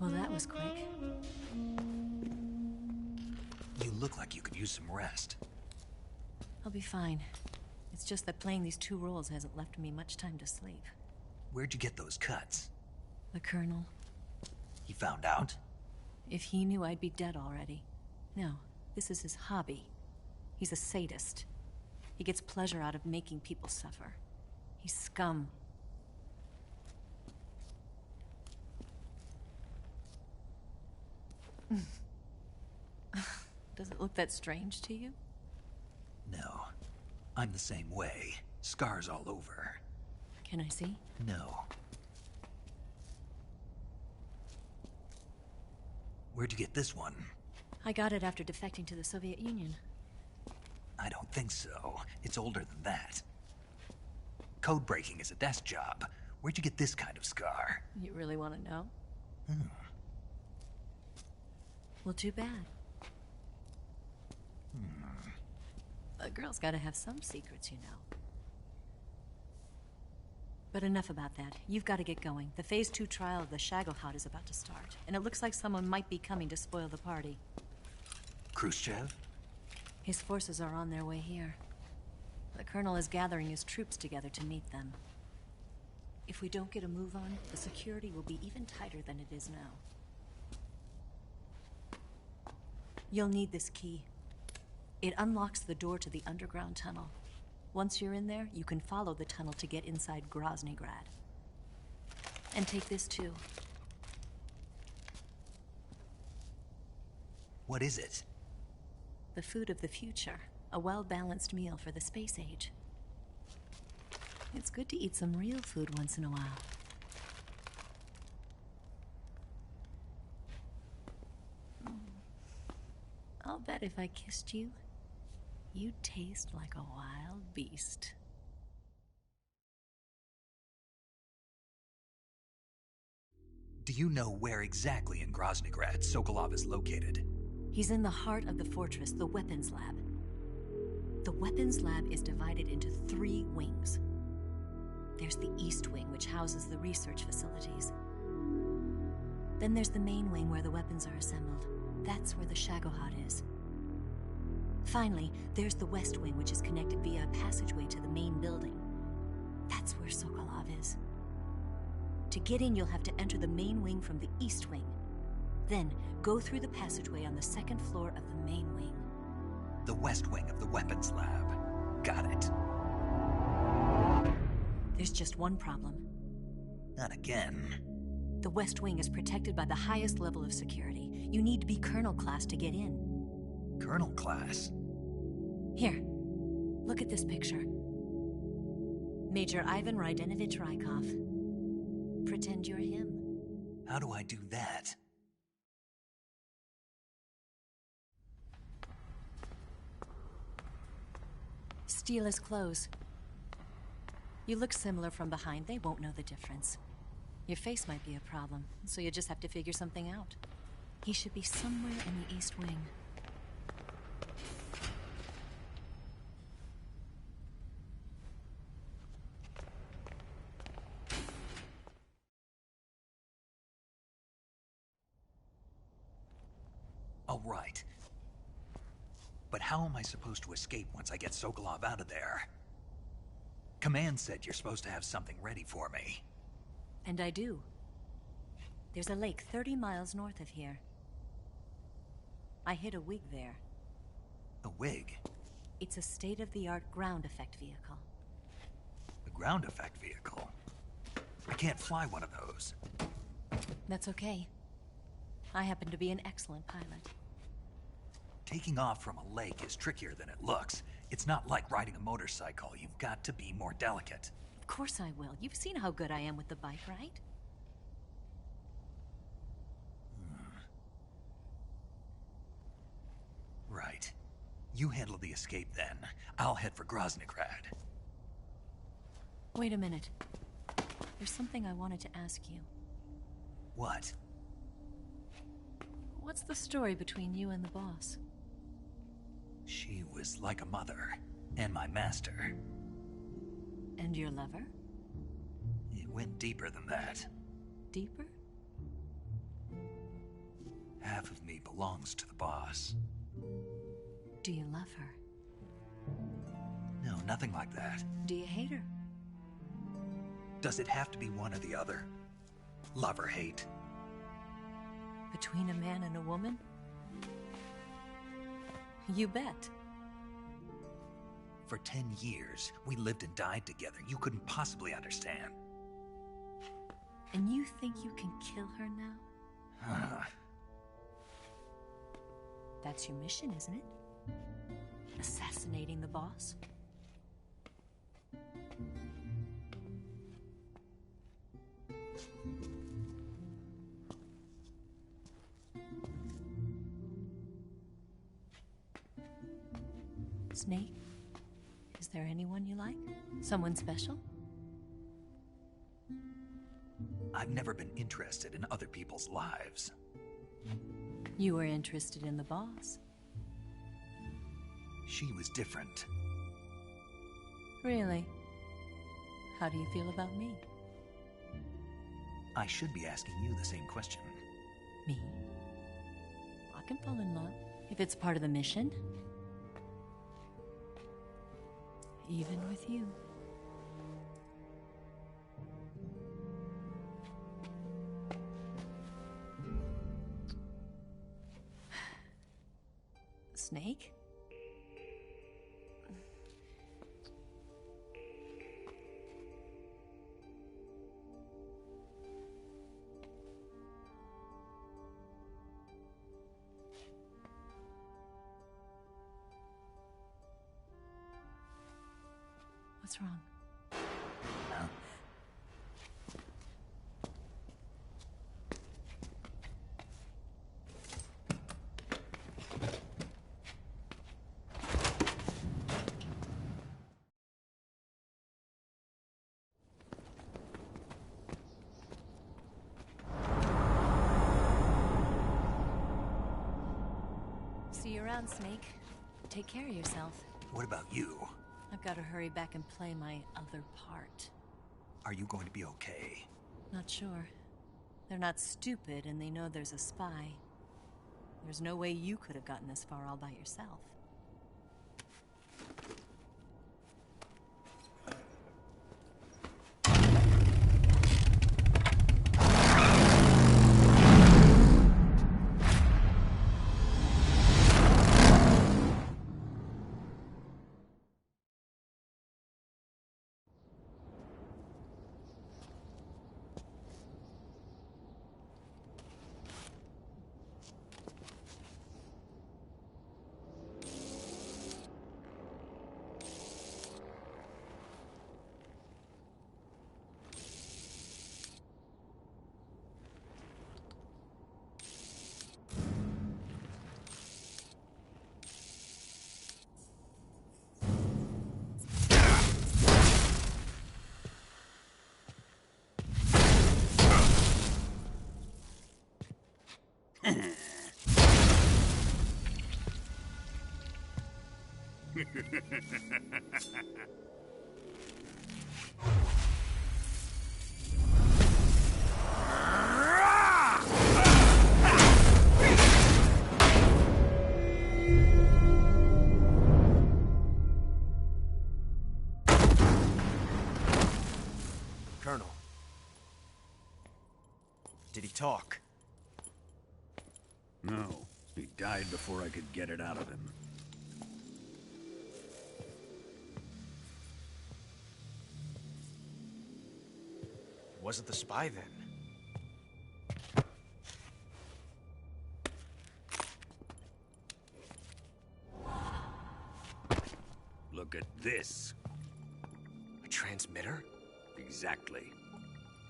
Well, that was quick. You look like you could use some rest. I'll be fine. It's just that playing these 2 roles hasn't left me much time to sleep. Where'd you get those cuts? The Colonel. He found out? If he knew, I'd be dead already. No, this is his hobby. He's a sadist. He gets pleasure out of making people suffer. He's scum. Does it look that strange to you? No. I'm the same way. Scars all over. Can I see? No. Where'd you get this one? I got it after defecting to the Soviet Union. I don't think so. It's older than that. Code breaking is a desk job. Where'd you get this kind of scar? You really want to know? Well, too bad. A girl's gotta have some secrets, you know. But enough about that. You've got to get going. The Phase 2 trial of the Shagohod is about to start, and it looks like someone might be coming to spoil the party. Khrushchev? His forces are on their way here. The Colonel is gathering his troops together to meet them. If we don't get a move on, the security will be even tighter than it is now. You'll need this key. It unlocks the door to the underground tunnel. Once you're in there, you can follow the tunnel to get inside Groznygrad. And take this too. What is it? The food of the future. A well-balanced meal for the space age. It's good to eat some real food once in a while. I'll bet if I kissed you, you'd taste like a wild beast. Do you know where exactly in Groznygrad Sokolov is located? He's in the heart of the fortress, the weapons lab. The weapons lab is divided into 3 wings. There's the East Wing, which houses the research facilities. Then there's the main wing where the weapons are assembled. That's where the Shagohod is. Finally, there's the West Wing, which is connected via a passageway to the main building. That's where Sokolov is. To get in, you'll have to enter the main wing from the East Wing. Then, go through the passageway on the 2nd floor of the main wing. The West Wing of the weapons lab. Got it. There's just one problem. Not again. The West Wing is protected by the highest level of security. You need to be Colonel class to get in. Colonel class? Here, look at this picture. Major Ivan Rydenovich Rykov. Pretend you're him. How do I do that? Steal his clothes. You look similar from behind. They won't know the difference. Your face might be a problem, so you just have to figure something out. He should be somewhere in the East Wing. All right. But how am I supposed to escape once I get Sokolov out of there? Command said you're supposed to have something ready for me. And I do. There's a lake 30 miles north of here. I hid a wig there. A wig? It's a state-of-the-art ground effect vehicle. A ground effect vehicle? I can't fly one of those. That's okay. I happen to be an excellent pilot. Taking off from a lake is trickier than it looks. It's not like riding a motorcycle. You've got to be more delicate. Of course I will. You've seen how good I am with the bike, right? Right. You handle the escape then. I'll head for Groznygrad. Wait a minute. There's something I wanted to ask you. What? What's the story between you and the boss? She was like a mother, and my master. And your lover? It went deeper than that. Deeper? half of me belongs to the boss. Do you love her? No, nothing like that. Do you hate her? Does it have to be one or the other? Love or hate? Between a man and a woman? You bet. For 10 years, we lived and died together. You couldn't possibly understand. And you think you can kill her now? That's your mission, isn't it? Assassinating the boss? Snake, is there anyone you like? Someone special? I've never been interested in other people's lives. You were interested in the boss. She was different. Really? How do you feel about me? I should be asking you the same question. Me? I can fall in love if it's part of the mission. Even with you. Snake? What's wrong? Huh? See you around, Snake. Take care of yourself. What about you? I've got to hurry back and play my other part. Are you going to be okay? Not sure. They're not stupid, and they know there's a spy. There's no way you could have gotten this far all by yourself. Colonel. Did he talk? No, he died before I could get it out of him. Wasn't the spy then? Look at this. A transmitter? Exactly.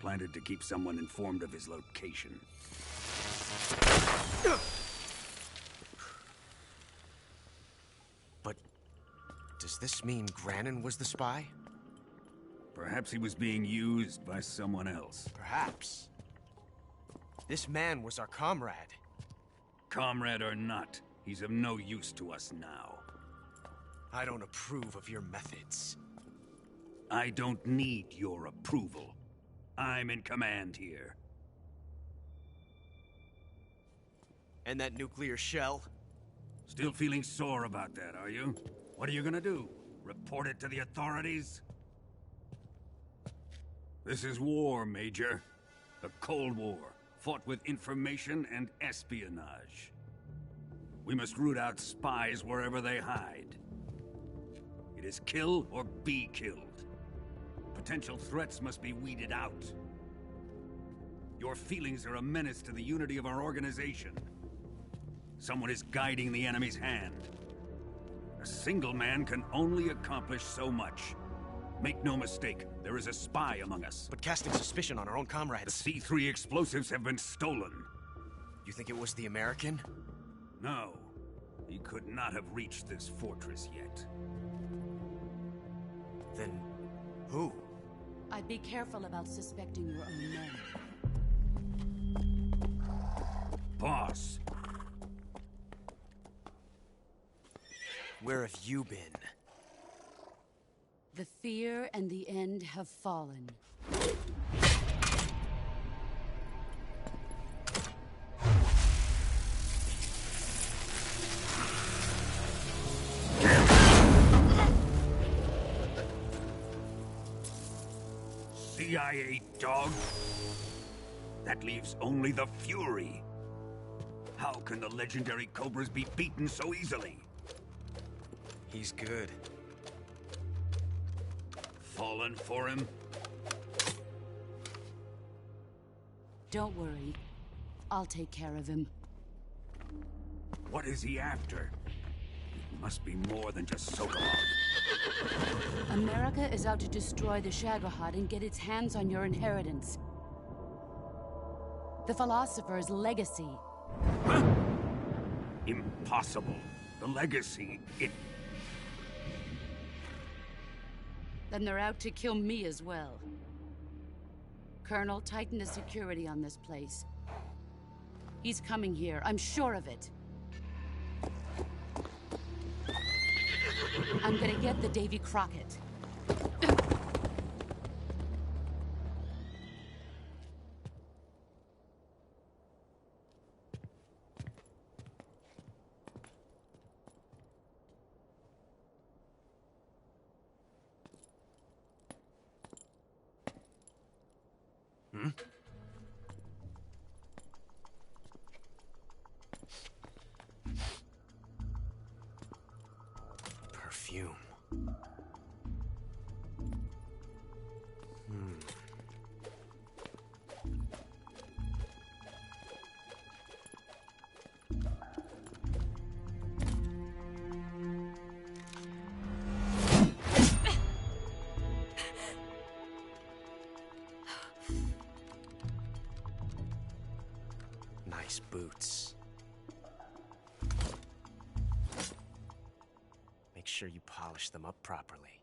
Planted to keep someone informed of his location. But does this mean Granin was the spy? Perhaps he was being used by someone else. Perhaps. This man was our comrade. Comrade or not, he's of no use to us now. I don't approve of your methods. I don't need your approval. I'm in command here. And that nuclear shell? Still feeling sore about that, are you? What are you gonna do? Report it to the authorities? This is war, Major. The Cold War, fought with information and espionage. We must root out spies wherever they hide. It is kill or be killed. Potential threats must be weeded out. Your feelings are a menace to the unity of our organization. Someone is guiding the enemy's hand. A single man can only accomplish so much. Make no mistake, there is a spy among us. But casting suspicion on our own The comrades. C3 explosives have been stolen. You think it was the American? No, he could not have reached this fortress yet. Then who? I'd be careful about suspecting your own men. Boss, Where have you been? The fear and the end have fallen. CIA dog? That leaves only the Fury. How can the legendary Cobras be beaten so easily? He's good. Fallen for him? Don't worry. I'll take care of him. What is he after? It must be more than just Sokolov. America is out to destroy the Shagohod and get its hands on your inheritance. The philosopher's legacy. Huh? Impossible. The legacy, Then they're out to kill me as well. Colonel, tighten the security on this place. He's coming here, I'm sure of it. I'm gonna get the Davy Crockett. Perfume. Nice boots. Make sure you polish them up properly.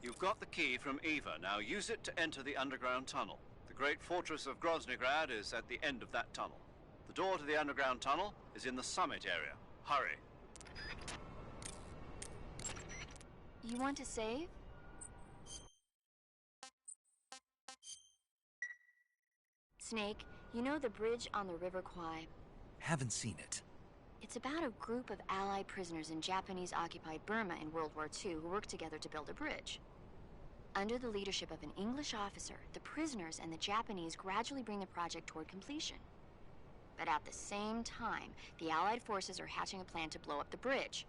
You've got the key from Eva. Now use it to enter the underground tunnel. The great fortress of Groznygrad is at the end of that tunnel. The door to the underground tunnel is in the summit area. Hurry. You want to save? Snake, you know the bridge on the River Kwai? Haven't seen it. It's about a group of Allied prisoners in Japanese-occupied Burma in World War II who worked together to build a bridge. Under the leadership of an English officer, the prisoners and the Japanese gradually bring the project toward completion. But at the same time, the Allied forces are hatching a plan to blow up the bridge.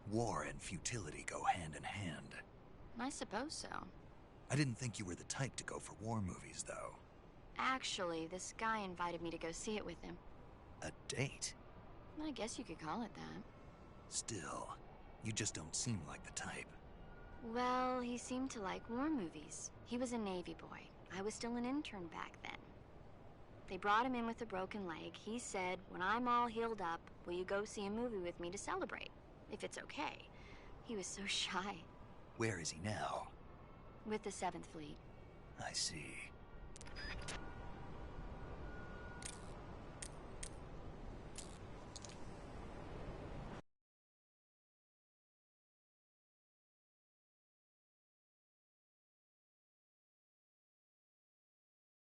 War and futility go hand in hand. I suppose so. I didn't think you were the type to go for war movies, though. Actually, this guy invited me to go see it with him. A date? I guess you could call it that. Still, you just don't seem like the type. Well, he seemed to like war movies. He was a Navy boy. I was still an intern back then. They brought him in with a broken leg. He said, when I'm all healed up, will you go see a movie with me to celebrate? If it's okay. He was so shy. Where is he now? With the 7th Fleet. I see.